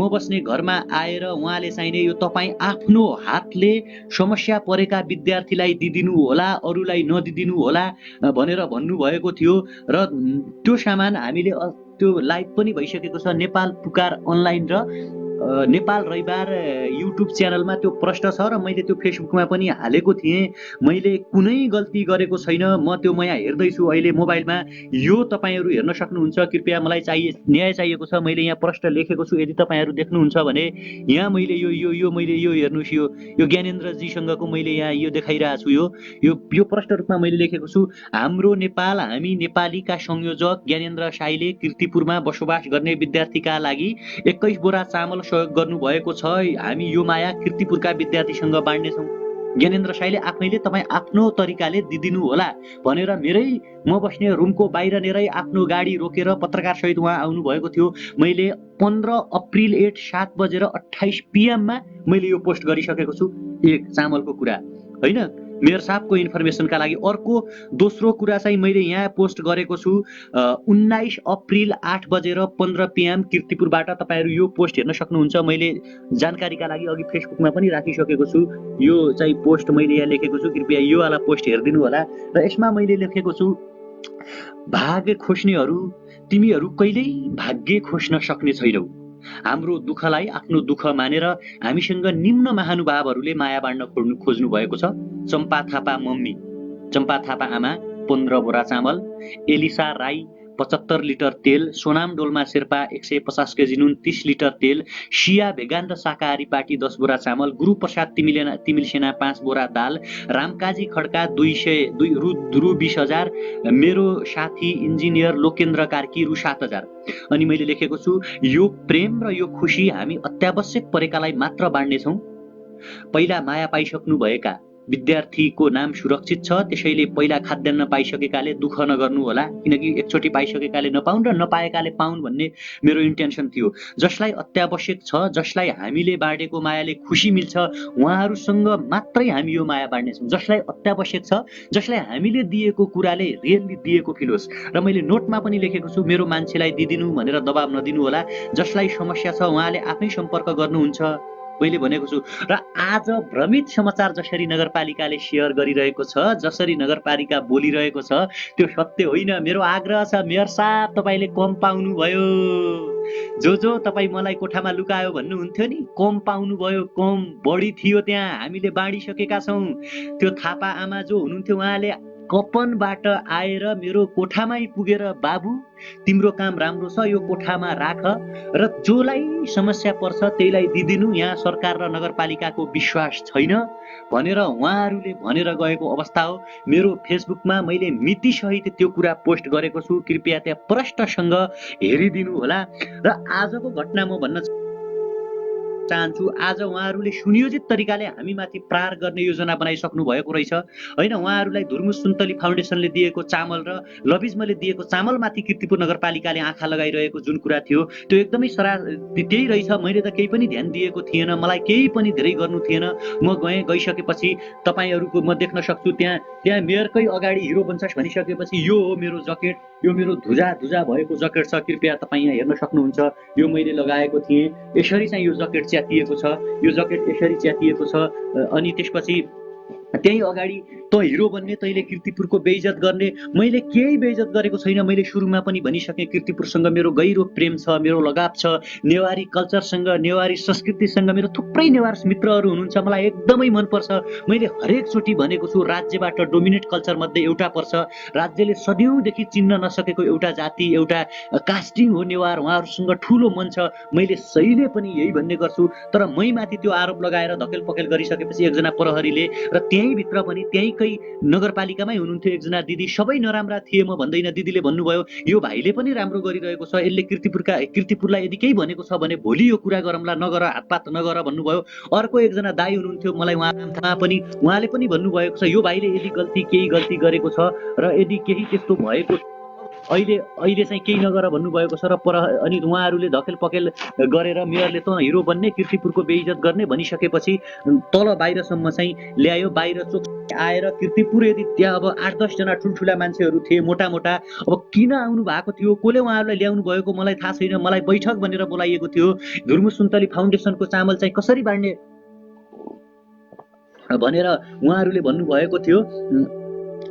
बस्ने घरमा आएर उहाँले चाहिने यो तपाईँ आफ्नो हातले समस्या परेका विद्यार्थीलाई दिदिनु होला, अरूलाई नदिदिनु होला भनेर भन्नुभएको थियो। र त्यो सामान हामीले त्यो लाइभ पनि भइसकेको छ। नेपाल पुकार अनलाइन र नेपाल रविवार युट्युब च्यानलमा त्यो प्रश्न छ र मैले त्यो फेसबुकमा पनि हालेको थिएँ। मैले कुनै गल्ती गरेको छैन। म त्यो यहाँ हेर्दैछु अहिले मोबाइलमा, यो तपाईँहरू हेर्न सक्नुहुन्छ। कृपया मलाई न्याय चाहिएको छ। मैले यहाँ प्रश्न लेखेको छु, यदि तपाईँहरू देख्नुहुन्छ भने यहाँ मैले यो मैले यो हेर्नुहोस्, यो ज्ञानेन्द्रजीसँगको मैले यहाँ यो देखाइरहेको छु। यो प्रश्न रूपमा मैले लेखेको छु। हाम्रो नेपाल, हामी नेपालीका संयोजक ज्ञानेन्द्र साईले कीर्तिपुरमा बसोबास गर्ने विद्यार्थीका लागि 21 बोरा चामल सहयोग गर्नुभएको छ। हामी यो माया कीर्तिपुरका विद्यार्थीसँग बाँड्नेछौँ। ज्ञानेन्द्र साईले आफैले तपाईँ आफ्नो तरिकाले दिदिनु होला भनेर म बस्ने रुमको बाहिर नेरै आफ्नो गाडी रोकेर पत्रकार सहित उहाँ आउनुभएको थियो। मैले 15 अप्रिल 7:28 PM मैले यो पोस्ट गरिसकेको छु। एक चामलको कुरा होइन, मेयर साहबको इन्फर्मेसनका लागि। अर्को दोस्रो कुरा चाहिँ मैले यहाँ पोस्ट गरेको छु 19 अप्रिल 8:15 PM कीर्तिपुरबाट। तपाईँहरू यो पोस्ट हेर्न सक्नुहुन्छ। मैले जानकारीका लागि अघि फेसबुकमा पनि राखिसकेको छु। यो चाहिँ पोस्ट मैले यहाँ लेखेको छु, कृपया यो वाला पोस्ट हेरिदिनु होला। र यसमा मैले लेखेको छु, भाग्य खोज्नेहरू तिमीहरू कहिल्यै भाग्य खोज्न सक्ने छैनौ। हाम्रो दुःखलाई आफ्नो दुःख मानेर हामीसँग निम्न महानुभावहरूले माया बाँड्न खोज्नु भएको छ। चम्पा थापा मम्मी, चम्पा थापा आमा 15 बोरा चामल, एलिसा राई 75 लिटर तेल, सोनाम डोल्मा शेर्पा 150 केजी नुन, 30 लिटर तेल, सिया भेगान र शाकाहारी पार्टी 10 बोरा चामल, गुरुप्रसाद तिमिल सेना 5 बोरा दाल, रामकाजी खड्का 200 रु 20,000, मेरो साथी इन्जिनियर लोकेन्द्र कार्की रु 7,000। अनि मैले लेखेको छु, यो प्रेम र यो खुसी हामी अत्यावश्यक परेकालाई मात्र बाँड्नेछौँ। पहिला माया पाइसक्नु भएका विद्यार्थीको नाम सुरक्षित छ, त्यसैले पहिला खाद्यान्न पाइसकेकाले दुःख नगर्नु होला, किनकि एकचोटि पाइसकेकाले नपाउन् र नपाएकाले पाउन् भन्ने मेरो इन्टेन्सन थियो। जसलाई अत्यावश्यक छ, जसलाई हामीले बाँडेको मायाले खुसी मिल्छ, उहाँहरूसँग मात्रै हामी यो माया बाँड्नेछौँ। जसलाई अत्यावश्यक छ, जसलाई हामीले दिएको कुराले रियल्ली दिएको फिल होस्। र मैले नोटमा पनि लेखेको छु, मेरो मान्छेलाई दिदिनु भनेर दबाब नदिनु होला, जसलाई समस्या छ उहाँले आफै सम्पर्क गर्नुहुन्छ मैले भनेको छु। र आज भ्रमित समाचार जसरी नगरपालिकाले सेयर गरिरहेको छ, जसरी नगरपालिका बोलिरहेको छ, त्यो सत्य होइन। मेरो आग्रह छ, मेयर साहब तपाईले कम पाउनु भयो। जो तपाईँ मलाई कोठामा लुकायो भन्नुहुन्थ्यो नि, कम पाउनु भयो, कम बढी थियो त्यहाँ, हामीले बाँडिसकेका छौँ। त्यो थापा आमा जो हुनुहुन्थ्यो उहाँले कपनबाट आएर मेरो कोठामै पुगेर बाबु तिम्रो काम राम्रो छ, यो कोठामा राख, र जोलाई समस्या पर्छ त्यहीलाई दिदिनु, यहाँ सरकार र नगरपालिकाको विश्वास छैन भनेर उहाँहरूले भनेर गएको अवस्था हो। मेरो फेसबुकमा मैले मितिसहित त्यो कुरा पोस्ट गरेको छु, कृपया त्यहाँ प्रष्टसँग हेरिदिनु होला। र आजको घटना म भन्न चाहन्छु, आज उहाँहरूले सुनियोजित तरिकाले हामीमाथि प्रहार गर्ने योजना बनाइसक्नु भएको रहेछ होइन। उहाँहरूलाई धुर्मुस सुन्तली फाउन्डेसनले दिएको चामल र लबिजमले दिएको चामलमाथि कीर्तिपुर नगरपालिकाले आँखा लगाइरहेको जुन कुरा थियो त्यो एकदमै त्यही रहेछ। मैले त केही पनि ध्यान दिएको थिएन, मलाई केही पनि धेरै गर्नु थिएन। म गइसकेपछि तपाईँहरूको म देख्न सक्छु त्यहाँ मेयरकै अगाडि हिरो बन्छस् भनिसकेपछि यो हो मेरो जकेट, यो मेरो धुजा भएको जकेट छ, कृपया तपाईँ यहाँ हेर्न सक्नुहुन्छ। यो मैले लगाएको थिएँ, यसरी चाहिँ यो जकेट च्यातिएको छ, यो जकेट यसरी च्यातिएको छ। अनि त्यसपछि त्यही अगाडि त हिरो बन्ने, तैँले कीर्तिपुरको बेइज्जत गर्ने। मैले केही बेइज्जत गरेको छैन। मैले सुरुमा पनि भनिसकेँ, कीर्तिपुरसँग मेरो गहिरो प्रेम छ, मेरो लगाव छ। नेवारी कल्चरसँग, नेवारी संस्कृतिसँग मेरो थुप्रै नेवार मित्रहरू हुनुहुन्छ, मलाई एकदमै मनपर्छ। मैले हरेकचोटि भनेको छु, राज्यबाट डोमिनेट कल्चर मध्ये एउटा पर्छ, राज्यले सदियौँदेखि चिन्न नसकेको एउटा जाति, एउटा कास्टिङ हो नेवार, उहाँहरूसँग ठुलो मन छ। मैले सहीले पनि यही भन्ने गर्छु। तर मैमाथि त्यो आरोप लगाएर धकेल पखेल गरिसकेपछि एकजना प्रहरीले, र त्यहीँभित्र पनि त्यहीँकै नगरपालिकामै हुनुहुन्थ्यो एकजना दिदी, सबै नराम्रा थिए म भन्दैन, दिदीले भन्नुभयो यो भाइले पनि राम्रो गरिरहेको छ, यसले कीर्तिपुरलाई यदि केही भनेको छ भने भोलि यो कुरा गरौँला, नगर हातपात नगर भन्नुभयो। अर्को एकजना दाई हुनुहुन्थ्यो, मलाई उहाँले पनि भन्नुभएको छ, यो भाइले यदि केही गल्ती गरेको छ र यदि केही त्यस्तो भएको अहिले चाहिँ केही नगर भन्नुभएको छ। र अनि उहाँहरूले धकेल पखेल गरेर मेयरले त हिरो बन्ने, कीर्तिपुरको बेइज्जत गर्ने भनिसकेपछि तल बाहिरसम्म चाहिँ ल्यायो। बाहिर चोक आएर कीर्तिपुर यदि त्यहाँ अब 8-10 जना ठुल्ठुला मान्छेहरू थिए, मोटा, अब किन आउनु भएको थियो, कसले उहाँहरूलाई ल्याउनु भएको मलाई थाहा छैन। मलाई बैठक भनेर बोलाइएको थियो, धुर्मुस सुन्तली फाउन्डेसनको चामल चाहिँ कसरी बाँड्ने भनेर उहाँहरूले भन्नुभएको थियो।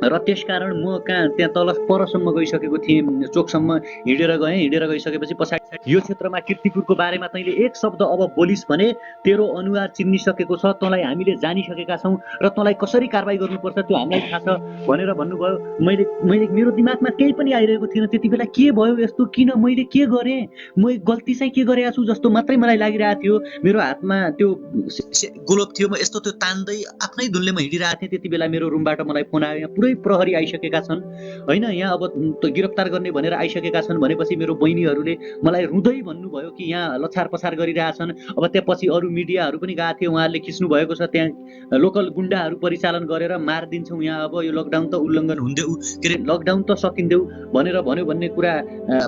र त्यसकारण म त्यहाँ तल परसम्म गइसकेको थिएँ, चोकसम्म हिँडेर गइसकेपछि पछाडि यो क्षेत्रमा कीर्तिपुरको बारेमा तैँले एक शब्द अब बोलिस् भने तेरो अनुहार चिन्निसकेको छ, तँलाई हामीले जानिसकेका छौँ र तँलाई कसरी कारबाही गर्नुपर्छ त्यो हामीलाई थाहा छ भनेर भन्नुभयो। मैले मेरो दिमागमा केही पनि आइरहेको थिएन त्यति बेला। के भयो यस्तो, किन, मैले के गरेँ, म गल्ती चाहिँ के गरेको छु जस्तो मात्रै मलाई लागिरहेको थियो। मेरो हातमा त्यो गोलोप थियो, म यस्तो त्यो तान्दै आफ्नै धुनले म हिँडिरहेको थिएँ। त्यति बेला मेरो रुमबाट मलाई फोन आयो, पुरै प्रहरी आइसकेका छन् होइन, यहाँ अब गिरफ्तार गर्ने भनेर आइसकेका छन् भनेपछि मेरो बहिनीहरूले मलाई रुँदै भन्नुभयो कि यहाँ लछार पछार गरिरहेछन्। अब त्यसपछि अरू मिडियाहरू पनि गएको थियो, उहाँहरूले खिच्नु भएको छ, त्यहाँ लोकल गुन्डाहरू परिचालन गरेर मारिदिन्छौँ, यहाँ अब यो लकडाउन त उल्लङ्घन हुँदै के अरे लकडाउन त सकिँदैउ भनेर भन्यो भन्ने कुरा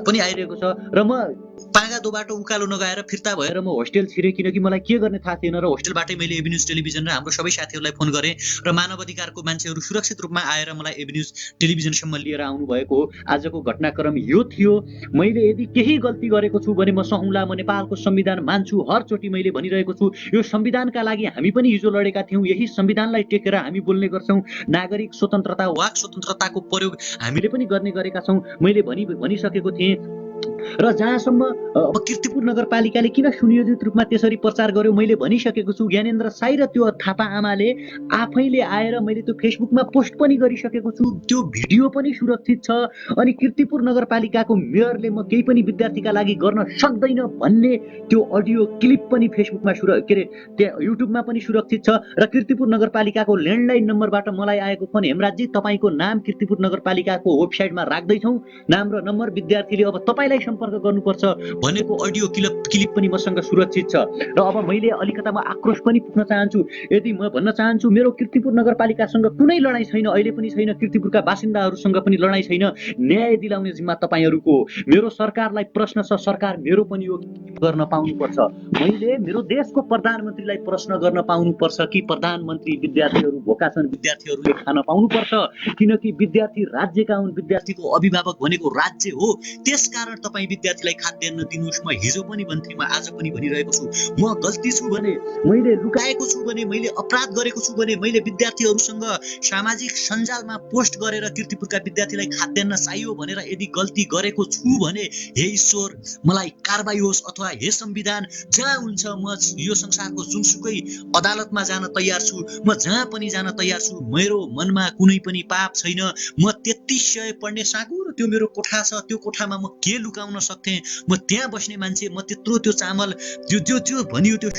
पनि आइरहेको छ। र म पागा दोबाट उकालो नगएर फिर्ता भएर म होस्टेल छिरेँ, किनकि मलाई के गर्ने थाहा थिएन। र होस्टेलबाटै मैले एबी न्युज टेलिभिजन र हाम्रो सबै साथीहरूलाई फोन गरेँ र मानव अधिकारको मान्छेहरू सुरक्षित रूपमा आएर मलाई एबी न्युज टेलिभिजनसम्म लिएर आउनुभएको हो। आजको घटनाक्रम यो थियो। मैले यदि केही गल्ती गरेको छु भने म सहौँला, म नेपालको संविधान मान्छु, हरचोटि मैले भनिरहेको छु। यो संविधानका लागि हामी पनि हिजो लडेका थियौँ, यही संविधानलाई टेकेर हामी बोल्ने गर्छौँ। नागरिक स्वतन्त्रता, वाक स्वतन्त्रताको प्रयोग हामीले पनि गर्ने गरेका छौँ। मैले भनिसकेको थिएँ, र जहाँसम्म अब कीर्तिपुर नगरपालिकाले किन सुनियोजित रूपमा त्यसरी प्रचार गर्यो मैले भनिसकेको छु। ज्ञानेन्द्र साई र त्यो थापा आमाले आफैले आएर मैले त्यो फेसबुकमा पोस्ट पनि गरिसकेको छु, त्यो भिडियो पनि सुरक्षित छ। अनि कीर्तिपुर नगरपालिकाको मेयरले म केही पनि विद्यार्थीका लागि गर्न सक्दैन भन्ने त्यो अडियो क्लिप पनि फेसबुकमा त्यहाँ युट्युबमा पनि सुरक्षित छ। र कीर्तिपुर नगरपालिकाको ल्यान्डलाइन नम्बरबाट मलाई आएको फोन, हेमराजजी तपाईँको नाम कीर्तिपुर नगरपालिकाको वेबसाइटमा राख्दैछौँ, नाम र नम्बर, विद्यार्थीले अब तपाईँलाई सम्पर्क गर्नुपर्छ भनेको अडियो क्लिप पनि मसँग सुरक्षित छ। र अब मैले अलिकतामा आक्रोश पनि पुग्न चाहन्छु। यदि म भन्न चाहन्छु मेरो कीर्तिपुर नगरपालिकासँग कुनै लडाइँ छैन, अहिले पनि छैन, कीर्तिपुरका बासिन्दाहरूसँग पनि लडाइँ छैन। न्याय दिलाउने जिम्मा तपाईँहरूको हो। मेरो सरकारलाई प्रश्न छ, सरकार मेरो पनि यो गर्न पाउनुपर्छ। मैले मेरो देशको प्रधानमन्त्रीलाई प्रश्न गर्न पाउनुपर्छ कि प्रधानमन्त्री विद्यार्थीहरू भोका छन्, विद्यार्थीहरूले खान पाउनुपर्छ, किनकि विद्यार्थी राज्यका हुन्, विद्यार्थीको अभिभावक भनेको राज्य हो। त्यसकारण तपाईँ विद्यार्थीलाई खाद्यान्न दिनुहोस्। म हिजो पनि भन्थेँ, म आज पनि भनिरहेको छु, म गल्ती छु भने, मैले लुकाएको छु भने, मैले अपराध गरेको छु भने, मैले विद्यार्थीहरूसँग सामाजिक सञ्जालमा पोस्ट गरेर कीर्तिपुरका विद्यार्थीलाई खाद्यान्न चाहियो भनेर यदि गल्ती गरेको छु भने हे ईश्वर मलाई कारबाही होस्, अथवा हे संविधान जहाँ हुन्छ म यो संसारको जुनसुकै अदालतमा जान तयार छु, म जहाँ पनि जान तयार छु। मेरो मनमा कुनै पनि पाप छैन। म 3300 पढ्ने साँगुरो त्यो मेरो कोठा छ, त्यो कोठामा म के लुकाउन सक्थेँ? म त्यहाँ बस्ने मान्छे, म त्यत्रो त्यो चामल त्यो भनियो त्यो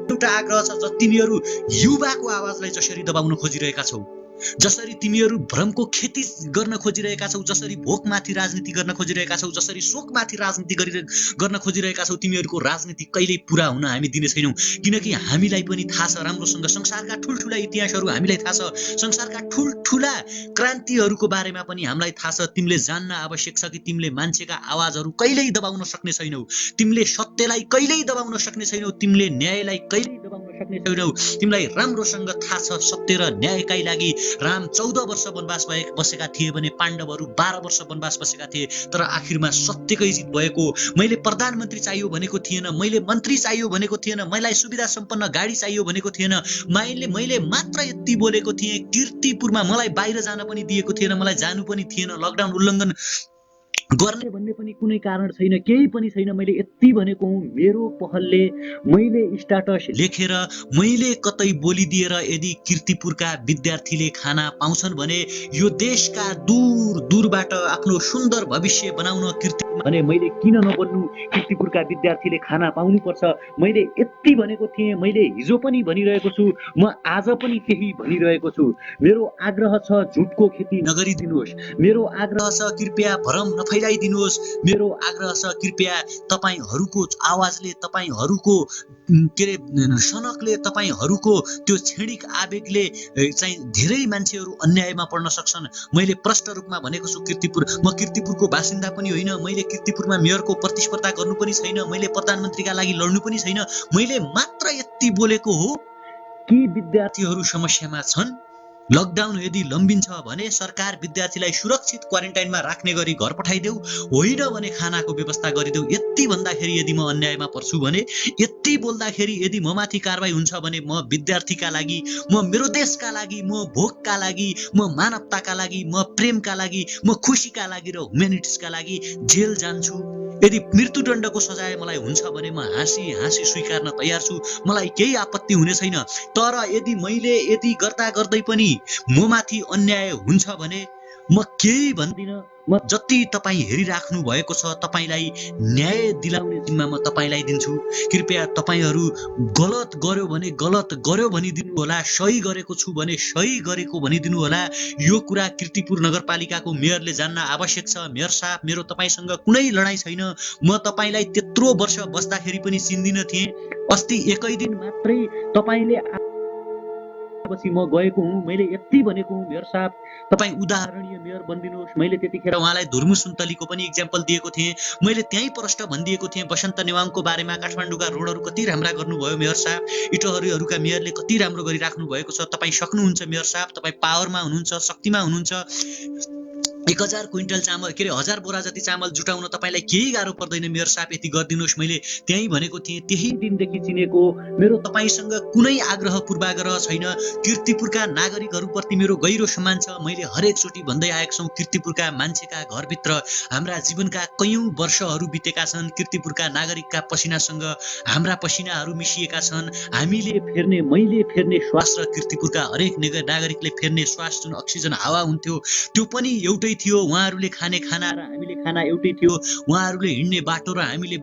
एउटा आग्रह छ। तिमीहरू युवाको आवाजलाई जसरी दबाउन खोजिरहेका छौ, जसरी तिमीहरू भ्रमको खेती गर्न खोजिरहेका छौ, जसरी भोकमाथि राजनीति गर्न खोजिरहेका छौ, जसरी शोकमाथि राजनीति गर्न खोजिरहेका छौ, तिमीहरूको राजनीति कहिल्यै पुरा हुन हामी दिने छैनौँ। किनकि हामीलाई पनि थाहा छ राम्रोसँग, संसारका ठुल्ठुला इतिहासहरू हामीलाई थाहा छ, संसारका ठुल्ठुला क्रान्तिहरूको बारेमा पनि हामीलाई थाहा छ। तिमीले जान्न आवश्यक छ कि तिमीले मान्छेका आवाजहरू कहिल्यै दबाउन सक्ने छैनौ, तिमीले सत्यलाई कहिल्यै दबाउन सक्ने छैनौ, तिमीले न्यायलाई कहिल्यै दबाउन सक्ने छैनौ। तिमीलाई राम्रोसँग थाहा छ सत्य र न्यायकै लागि राम 14 वर्ष वनवास बसेका थिए भने पाण्डवहरू 12 वर्ष वनवास बसेका थिए, तर आखिरमा सत्यकै जित भएको। मैले प्रधानमन्त्री चाहियो भनेको थिएन, मैले मन्त्री चाहियो भनेको थिएन, मलाई सुविधा सम्पन्न गाडी चाहियो भनेको थिएन। मैले मात्र यति बोलेको थिएँ, कीर्तिपुरमा मलाई बाहिर जान पनि दिएको थिएन, मलाई जानु पनि थिएन, लकडाउन उल्लङ्घन गर्ने भन्ने पनि कुनै कारण छैन, केही पनि छैन। मैले यति भनेको हुँ, मेरो पहलले मैले स्ट्याटस लेखेर मैले कतै बोलिदिएर यदि कीर्तिपुरका विद्यार्थीले खाना पाउँछन् भने यो देशका दूरबाट आफ्नो सुन्दर भविष्य बनाउन कीर्तिपुरमा भने मैले किन नबन्नु? कीर्तिपुरका विद्यार्थीले खाना पाउनुपर्छ। मैले यति भनेको थिएँ, मैले हिजो पनि भनिरहेको छु, म आज पनि त्यही भनिरहेको छु। मेरो आग्रह छ झुटको खेती नगरिदिनुहोस्, मेरो आग्रह छ कृपया भ्रम नफैलाइदिनुहोस्, मेरो आग्रह छ कृपया तपाईहरूको आवाजले, तपाईहरूको सनकले, तपाईहरूको त्यो क्षणिक आवेगले चाहिँ धेरै मान्छेहरू अन्यायमा पर्न सक्छन्। मैले प्रष्ट रूपमा भनेको छु, म कीर्तिपुरको बासिन्दा पनि होइन, मैले कीर्तिपुरमा मेयरको प्रतिस्पर्धा गर्नु पनि छैन, मैले प्रधानमन्त्रीका लागि लड्नु पनि छैन। मैले मात्र यति बोलेको हो कि विद्यार्थीहरू समस्यामा छन्, लकडाउन यदि लम्बिन्छ भने सरकार विद्यार्थीलाई सुरक्षित क्वारेन्टाइनमा राख्ने गरी घर पठाइदेऊ, होइन भने खानाको व्यवस्था गरिदेऊ। यति भन्दाखेरि यदि म अन्यायमा पर्छु भने, यति बोल्दाखेरि यदि म माथि कारबाही हुन्छ भने म विद्यार्थीका लागि, म मेरो देशका लागि, म भोकका लागि, म मानवताका लागि, म प्रेमका लागि, म खुसीका लागि र ह्युमेनिटिजका लागि जेल जान्छु। यदि मृत्युदण्डको सजाय मलाई हुन्छ भने म हाँसी स्वीकार्न तयार छु, मलाई केही आपत्ति हुने छैन। तर यदि गर्दै पनि म माथि अन्याय हुन्छ भने म केही भन्दिनँ। म जति तपाईँ हेरिराख्नु भएको छ, तपाईँलाई न्याय दिलाउने जिम्मा म तपाईँलाई दिन्छु। कृपया तपाईँहरू गलत गर्यो भने गलत गर्यो भनिदिनु होला, सही गरेको छु भने सही गरेको भनिदिनु होला। यो कुरा कीर्तिपुर नगरपालिकाको मेयरले जान्न आवश्यक छ। मेयर साहब, मेरो तपाईँसँग कुनै लडाइँ छैन, म तपाईँलाई त्यत्रो वर्ष बस्दाखेरि पनि चिन्दिन थिएँ। अस्ति एकै दिन मात्रै तपाईँले पछि म गएको हुँ। मैले यति भनेको हुँ, मेयर साहब तपाईँ उदाहरणीय मेयर बनिदिनुहोस्। मैले त्यतिखेर उहाँलाई धुर्मु सुन्तलीको पनि इक्जाम्पल दिएको थिएँ। मैले त्यहीँ प्रष्ट भनिदिएको थिएँ बसन्त नेवाङको बारेमा, काठमाडौँका रोडहरू कति राम्रा गर्नुभयो मेयर साहब, इटहरीहरूका मेयरले कति राम्रो गरिराख्नु भएको छ। तपाईँ सक्नुहुन्छ मेयर साहब, तपाईँ पावरमा हुनुहुन्छ, शक्तिमा हुनुहुन्छ। 1000 क्विन्टल चामल के अरे 1000 बोरा जति चामल जुटाउन तपाईलाई केही गाह्रो पर्दैन मेयर साहब, यति गरिदिनुहोस्। मैले त्यही भनेको थिएँ। त्यही दिनदेखि चिनेको, मेरो तपाईसँग कुनै आग्रह पूर्वाग्रह छैन। कीर्तिपुरका नागरिकहरूप्रति मेरो गहिरो सम्मान छ। मैले हरेक चोटि भन्दै आएको छु, कीर्तिपुरका मान्छेका घरभित्र हाम्रा जीवनका कैयौं वर्षहरू बितेका छन्। कीर्तिपुरका नागरिकका पसिनासँग हाम्रा पसिनाहरू मिसिएका छन्। हामीले फेर्ने, मैले फेर्ने श्वास र कीर्तिपुरका हरेक नागरिकले फेर्ने श्वास जुन अक्सिजन हावा हुन्थ्यो त्यो पनि एउटै थियो। उहाँहरूले खाने खाना र हामीले खाना एउटै थियो। उहाँहरूले हिँड्ने बाटो र हामीले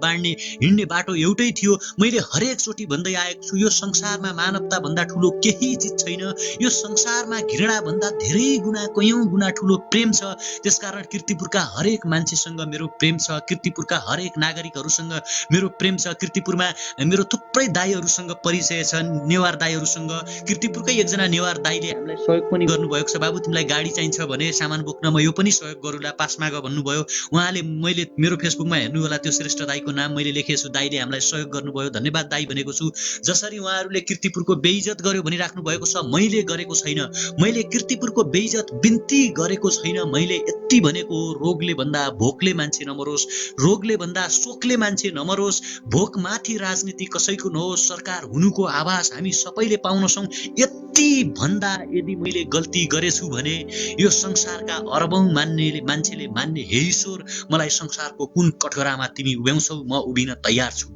हिँड्ने बाटो एउटै थियो। मैले हरेक चोटि भन्दै आएको छु, यो संसारमा मानवता भन्दा ठुलो केही चिज छैन। यो संसारमा घृणा भन्दा धेरै गुणा, कैयौं गुणा ठुलो प्रेम छ। त्यसकारण कीर्तिपुरका हरेक मान्छेसँग मेरो प्रेम छ। कीर्तिपुरका हरेक नागरिकहरूसँग मेरो प्रेम छ। कीर्तिपुरमा मेरो थुप्रै दाइहरूसँग परिचय छ, नेवार दाइहरूसँग। कीर्तिपुरकै एकजना नेवार दाइले हामीलाई सहयोग पनि गर्नुभएको छ। बाबु तिमीलाई गाडी चाहिन्छ भने सामान बोक्न म यो पनि सहयोग गरौँला, पासमा ग भन्नुभयो उहाँले। मैले मेरो फेसबुकमा हेर्नु होला, त्यो श्रेष्ठ दाइको नाम मैले लेखेछु। दाइले हामीलाई सहयोग गर्नुभयो, धन्यवाद दाइ भनेको छु। जसरी उहाँहरूले कीर्तिपुरको बेइज्जत गर्यो भनिराख्नु भएको छ, मैले गरेको छैन। मैले कीर्तिपुरको बेइज्जत बिन्ती गरेको छैन। मैले यति भनेको, रोगले भन्दा भोकले मान्छे नमरोस्, रोगले भन्दा शोकले मान्छे नमरोस्, भोकमाथि राजनीति कसैको नहोस्, सरकार हुनुको आभास हामी सबैले पाउन सौँ। यति भन्दा यदि मैले गल्ती गरेछु भने यो संसारका अरबौं मान्छेले मान्ने, हे ईश्वर मलाई संसारको कुन कठोरामा तिमी उभ्याउँछौ, म उभिन तयार छु।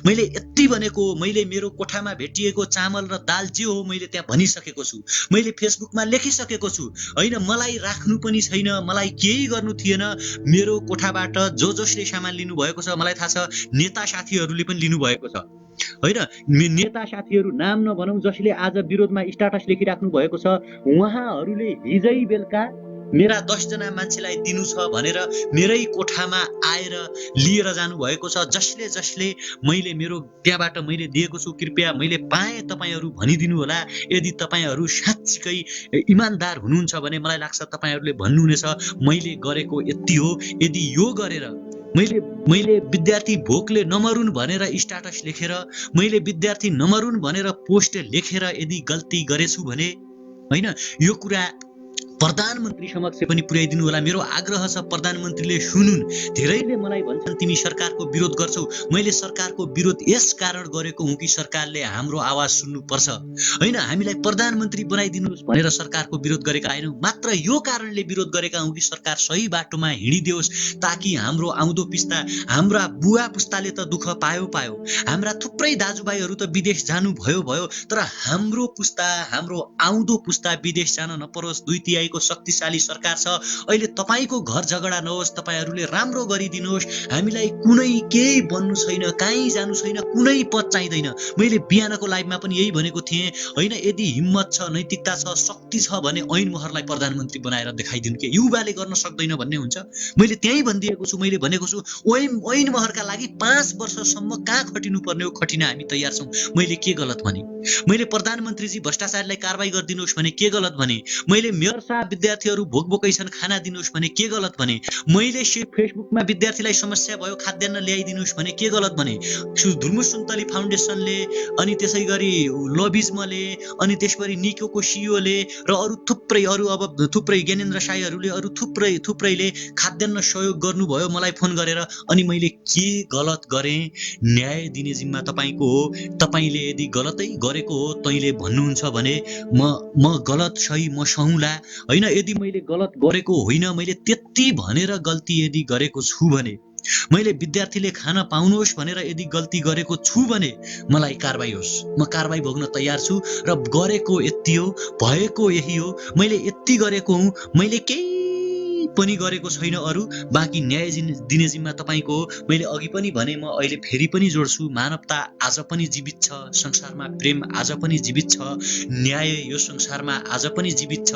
मैले यति भनेको, मैले मेरो कोठामा भेटिएको चामल र दाल जे हो मैले त्यहाँ भनिसकेको छु। मैले फेसबुकमा लेखिसकेको छु। होइन, मलाई राख्नु पनि छैन, मलाई केही गर्नु थिएन। मेरो कोठाबाट जसले सामान लिनु भएको छ मलाई थाहा छ, नेता साथीहरूले पनि लिनु भएको छ। होइन, नेता साथीहरू नाम नभनौँ, जसले आज विरोधमा स्ट्याटस लेखिराख्नु भएको छ, उहाँहरूले हिजै बेलुका मेरा 10 जना मान्छेलाई दिनु छ भनेर मेरै कोठामा आएर लिएर जानु भएको छ। जसले मैले मेरो त्यहाँबाट मैले दिएको छु, कृपया मैले पाएँ तपाईहरू भनिदिनु होला। यदि तपाईहरू साँच्चीकै इमानदार हुनुहुन्छ भने मलाई लाग्छ तपाईहरूले भन्नुहुनेछ मैले गरेको यति हो। यदि यो गरेर मैले विद्यार्थी भोकले नमरुन् भनेर स्ट्याटस लेखेर, मैले विद्यार्थी नमरुन् भनेर पोस्ट लेखेर यदि गल्ती गरेछु भने, होइन, यो कुरा प्रधानमन्त्री समक्ष पनि पुर्याइदिनु होला। मेरो आग्रह छ प्रधानमन्त्रीले सुनुन्। धेरैले मलाई भन्छन् तिमी सरकारको विरोध गर्छौ। मैले सरकारको विरोध यस कारण गरेको हुँ कि सरकारले हाम्रो आवाज सुन्नुपर्छ। होइन, हामीलाई प्रधानमन्त्री बनाइदिनुहोस् भनेर सरकारको विरोध गरेका होइनौँ, मात्र यो कारणले विरोध गरेका हौँ कि सरकार सही बाटोमा हिँडिदियोस्, ताकि हाम्रो आउँदो पुस्ता, हाम्रा बुवा पुस्ताले त दुःख पायो, हाम्रा थुप्रै दाजुभाइहरू त विदेश जानु भयो, तर हाम्रो पुस्ता, हाम्रो आउँदो पुस्ता विदेश जान नपरोस्। 2/3 शक्तिशाली सरकार छ। अहिले तपाईको घर झगडा नहोस्, तपाईहरूले राम्रो गरिदिनुहोस्। हामीलाई कुनै केही बन्नु छैन, कहीँ जानु छैन, कुनै पद चाहिँदैन। मैले बिहानको लाइभमा पनि यही भनेको थिएँ। होइन, यदि हिम्मत छ, नैतिकता छ, शक्ति छ भने ऐन महरलाई प्रधानमन्त्री बनाएर देखाइदिनु। के युवाले गर्न सक्दैन भन्ने हुन्छ? मैले त्यही भनिदिएको छु। मैले भनेको छु ऐन महरका लागि 5 वर्षसम्म कहाँ खटिनु पर्ने हो, खटिन हामी तयार छौँ। मैले के गलत भने? मैले प्रधानमन्त्रीजी भ्रष्टाचारीलाई कारबाही गरिदिनुहोस् भने के गलत भने? मैले मेयर साहब विद्यार्थीहरू भोकै छन् खाना दिनुहोस् भने के गलत भने? मैले फेसबुकमा विद्यार्थीलाई समस्या भयो खाद्यान्न ल्याइदिनुहोस् भने के गलत भने? धुर्मुस सुन्तली फाउन्डेसनले, अनि त्यसै गरी लबिजमले, अनि त्यसपछि निकोको सिओले र अरू थुप्रै ज्ञानेन्द्र साईहरूले, अरू थुप्रैले खाद्यान्न सहयोग गर्नुभयो मलाई फोन गरेर। अनि मैले के गलत गरेँ? न्याय दिने जिम्मा तपाईँको हो। तपाईँले यदि गलतै गरेको हो तैँले भन्नुहुन्छ भने म गलत सही म सहौँला। होइन, यदि मैले गलत गरेको होइन, मैले त्यति भनेर गल्ती यदि गरेको छु भने, मैले विद्यार्थीले खाना पाउनुहोस् भनेर यदि गल्ती गरेको छु भने मलाई कारबाही होस्, म कारबाही भोग्न तयार छु। र गरेको यति हो, भएको यही हो। मैले यति गरेको हुँ, मैले केही पनि गरेको छैन अरू। बाँकी न्याय दिने जिम्मा तपाईँको हो। मैले अघि पनि भने, म अहिले फेरि पनि जोड्छु, मानवता आज पनि जीवित छ, संसारमा प्रेम आज पनि जीवित छ, न्याय यो संसारमा आज पनि जीवित छ।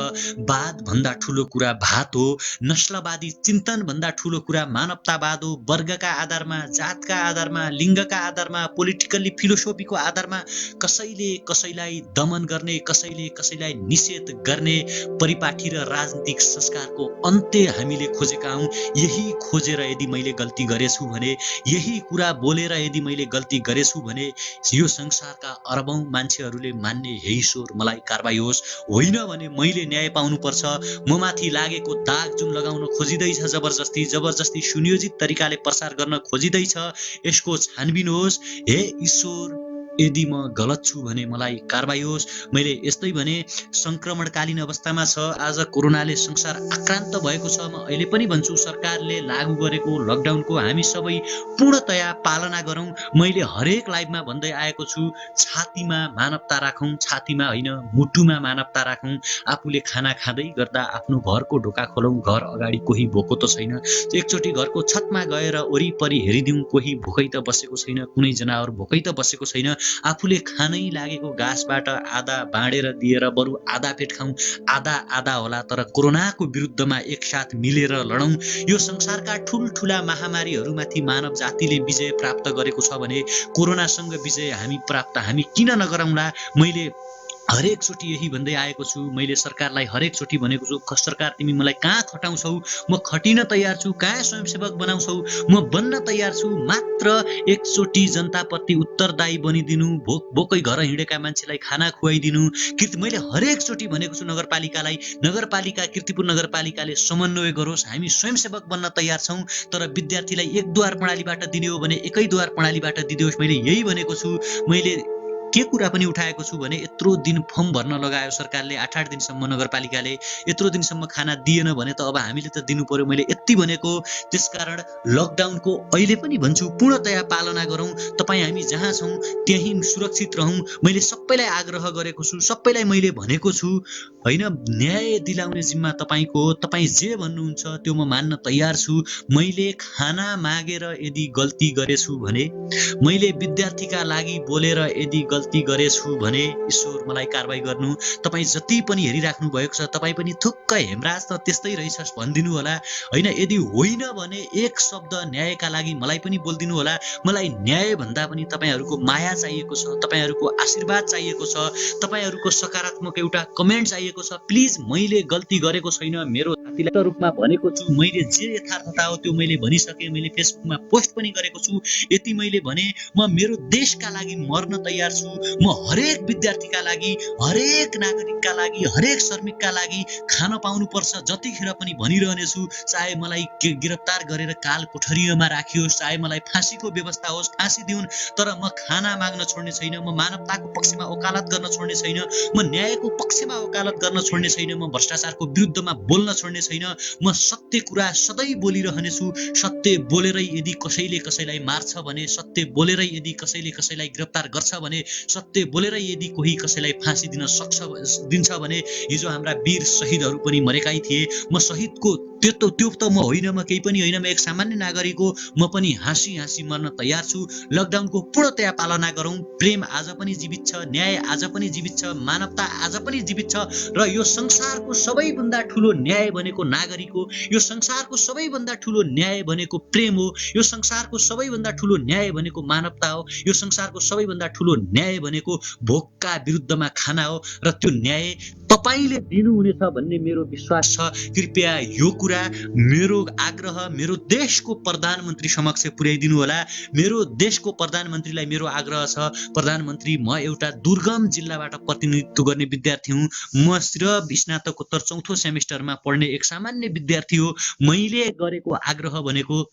वाद भन्दा ठुलो कुरा भात हो, नस्लवादी चिन्तन भन्दा ठुलो कुरा मानवतावाद हो। वर्गका आधारमा, जातका आधारमा, लिङ्गका आधारमा, पोलिटिकल्ली फिलोसोफीको आधारमा कसैले कसैलाई दमन गर्ने, कसैले कसैलाई निषेध गर्ने परिपाटी र राजनीतिक संस्कारको अन्त्य हामीले खोजेका हौं यही खोजेर यदि मैले गल्ती गरेछु भने, यही कुरा बोलेर यदि मैले गल्ती गरेछु भने यो संसारका अरबौं मान्छेहरूले मान्ने हे ईश्वर मलाई कारबाही होस्, होइन भने मैले न्याय पाउनुपर्छ। म माथि लागेको दाग जुन लगाउन खोजिँदैछ जबरजस्ती सुनियोजित तरिकाले प्रसार गर्न खोजिँदैछ, यसको छानबिन होस्। हे ईश्वर यदि म गलत छु भने मलाई कारबाही होस्। मैले यस्तै भने संक्रमणकालीन अवस्थामा छ, आज कोरोनाले संसार आक्रान्त भएको छ। म अहिले पनि भन्छु सरकारले लागू गरेको लकडाउनको हामी सबै पूर्णतया पालना गरौं। मैले हरेक लाइभमा भन्दै आएको छु, छातीमा मानवता राखौं, छातीमा होइन मुटुमा मानवता राखौं। आफूले खाना खाँदै गर्दा आफ्नो घरको ढोका खोलौं, घर अगाडि कोही भोको त छैन। एकचोटि घरको छतमा गएर वरिपरि हेरिदिउँ, कोही भोकै त बसेको छैन, कुनै जनावर भोकै त बसेको छैन। आफूले खानै लागेको घाँसबाट आधा बाँडेर दिएर बरु आधा पेट खाउँ, आधा होला तर कोरोनाको विरुद्धमा एकसाथ मिलेर लडौं। यो संसारका ठूलठूला महामारीहरूमाथि मानव जातिले विजय प्राप्त गरेको छ भने कोरोनासँग विजय हामी किन नगरौँला। मैले हरेक चोटि यही भन्दै आएको छु, मैले सरकारलाई हरेक चोटि भनेको छु, सरकार तिमी मलाई कहाँ खटाउँछौ, म खटिन तयार छु। कहाँ स्वयंसेवक बनाउँछौ, म बन्न तयार छु। मात्र एकचोटि जनताप्रति उत्तरदायी बनिदिनु, भोकै घर हिँडेका मान्छेलाई खाना खुवाइदिनु। मैले हरेक चोटि भनेको छु नगरपालिका कीर्तिपुर नगरपालिकाले समन्वय गरोस्, हामी स्वयंसेवक बन्न तयार छौं। तर विद्यार्थीलाई एक द्वार प्रणालीबाट दिने हो भने एकै द्वार प्रणालीबाट दिदियोस्। मैले यही भनेको छु। मैले के कुरा पनि उठाएको छु भने यत्रो दिन फर्म भर्न लगायो सरकारले, 8 दिनसम्म नगरपालिकाले यत्रो दिनसम्म खाना दिएन भने त अब हामीले त दिनु पर्यो। मैले यति भनेको, त्यसकारण लकडाउनको अहिले पनि भन्छु पूर्णतया पालना गरौं। तपाई हामी जहाँ छौं त्यही सुरक्षित रहौं। मैले सबैलाई आग्रह गरेको छु, सबैलाई मैले भनेको छु, होइन न्याय दिलाउने जिम्मा तपाईको हो। तपाई जे भन्नुहुन्छ त्यो म मान्न तयार छु। मैले खाना मागेर यदि गल्ती गरेछु भने, मैले विद्यार्थीका लागि बोलेर यदि गल्ती गरेछु भने ईश्वर मलाई कारबाही गर्नु। तपाई जति पनि हेरिराख्नु भएको छ तपाई पनि थुक्क हेमराज त त्यस्तै रहेछ भनिदिनु होला, होइन। यदि होइन भने एक शब्द न्यायका लागि मलाई पनि बोलिदिनु होला। मलाई न्याय भन्दा पनि तपाईहरुको माया चाहिएको छ, तपाईहरुको आशीर्वाद चाहिएको छ, तपाईहरुको सकारात्मक एउटा कमेन्ट चाहिएको छ। प्लिज मैले गल्ती गरेको छैन, मेरो साथीलाई रूपमा भनेको छु, मैले जे यथार्थता हो त्यो मैले भनिसके। मैले फेसबुकमा पोस्ट पनि गरेको छु। यति मैले भने म मेरो देशका लागि मर्न तयार छु। म हरेक विद्यार्थीका लागि, हरेक नागरिकका लागि, हरेक श्रमिकका लागि खान पाउनु पर्छ जतिखेर पनि भनिरहनेछु। चाहे मलाई गिरफ्तार गरेर काल कोठरीमा राखियोस्, चाहे मलाई फाँसीको व्यवस्था होस्, फाँसी दिउन्, तर म खाना माग्न छोड्ने छैन। म मानवताको पक्षमा वकालत गर्न छोड्ने छैन। म न्यायको पक्षमा वकालत गर्न छोड्ने छैन। म भ्रष्टाचारको विरुद्धमा बोल्न छोड्ने छैन। म सत्य कुरा सधैँ बोलिरहनेछु। सत्य बोलेरै यदि कसैले कसैलाई मार्छ भने, सत्य बोलेरै यदि कसैले कसैलाई गिरफ्तार गर्छ भने, सत्य बोलेरै यदि कोही कसैलाई फाँसी दिन्छ भने, हिजो हाम्रा वीर शहीदहरू पनि मरेकै थिए। म शहीदको त्यो त म होइन, म केही पनि होइन, म एक सामान्य नागरिक हो। म पनि हाँसी मर्न तयार छु। लकडाउनको पूर्णतया पालना गरौं। प्रेम आज पनि जीवित छ, न्याय आज पनि जीवित छ, मानवता आज पनि जीवित छ। र यो संसारको सबैभन्दा ठूलो न्याय भनेको नागरिक हो। यो संसारको सबैभन्दा ठूलो न्याय भनेको प्रेम हो। यो संसारको सबैभन्दा ठूलो न्याय भनेको मानवता हो। यो संसारको सबैभन्दा ठूलो न्याय भनेको भोकका विरुद्धमा खाना हो। र त्यो न्याय तपाईले दिनुहुनेछ भन्ने मेरो विश्वास छ। कृपया यो कुरा मेरो आग्रह मेरो देशको प्रधानमन्त्री समक्ष पुर्याइदिनु होला। मेरो देशको प्रधानमन्त्रीलाई मेरो आग्रह छ, प्रधानमन्त्री म एउटा दुर्गम जिल्लाबाट प्रतिनिधित्व गर्ने विद्यार्थी हुँ। म सिर्फ स्नातकोत्तर 4औं सेमेस्टरमा पढ्ने एक सामान्य विद्यार्थी हो। मैले गरेको आग्रह भनेको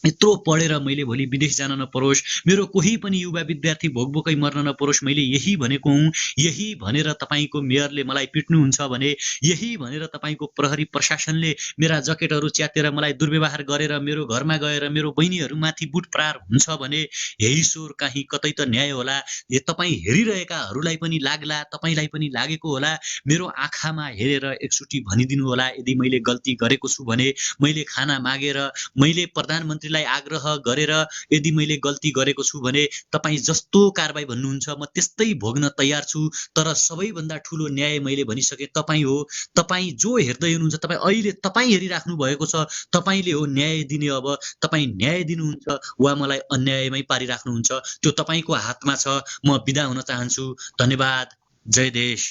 यत्रो पढेर मैले भोलि विदेश जान नपरोस्, मेरो कोही पनि युवा विद्यार्थी भोकभोकै मर्न नपरोस्। मैले यही भनेको हुँ। यही भनेर तपाईको मेयरले मलाई पिट्नुहुन्छ भने, यही भनेर तपाईको प्रहरी प्रशासनले मेरा जकेटहरू च्यातेर मलाई दुर्व्यवहार गरेर मेरो घरमा गएर मेरो बहिनीहरूमाथि बुट प्रहार हुन्छ भने, हे ईश्वर कहीँ कतै त न्याय होला। तपाई हेरिरहेकाहरूलाई पनि लाग्ला, तपाईलाई पनि लागेको होला। मेरो आँखामा हेरेर एकचोटि भनिदिनु होला यदि मैले गल्ती गरेको छु भने। मैले खाना मागेर, मैले प्रधानमन्त्रीलाई आग्रह गरेर यदि मैले गल्ती गरेको छु भने तपाई जस्तो कारबाही भन्नुहुन्छ म त्यस्तै भोग्न तयार छु। तर सबैभन्दा ठूलो न्याय मैले भनिसके तपाई हो। तपाई जो हेर्दै हुनुहुन्छ, तपाई अहिले तपाई हेरिराख्नु भएको छ, तपाईले हो न्याय दिने। अब तपाई न्याय दिनुहुन्छ वा मलाई अन्यायमै पारिराख्नुहुन्छ, त्यो तपाईको हातमा छ। म बिदा हुन चाहन्छु। धन्यवाद। जय देश।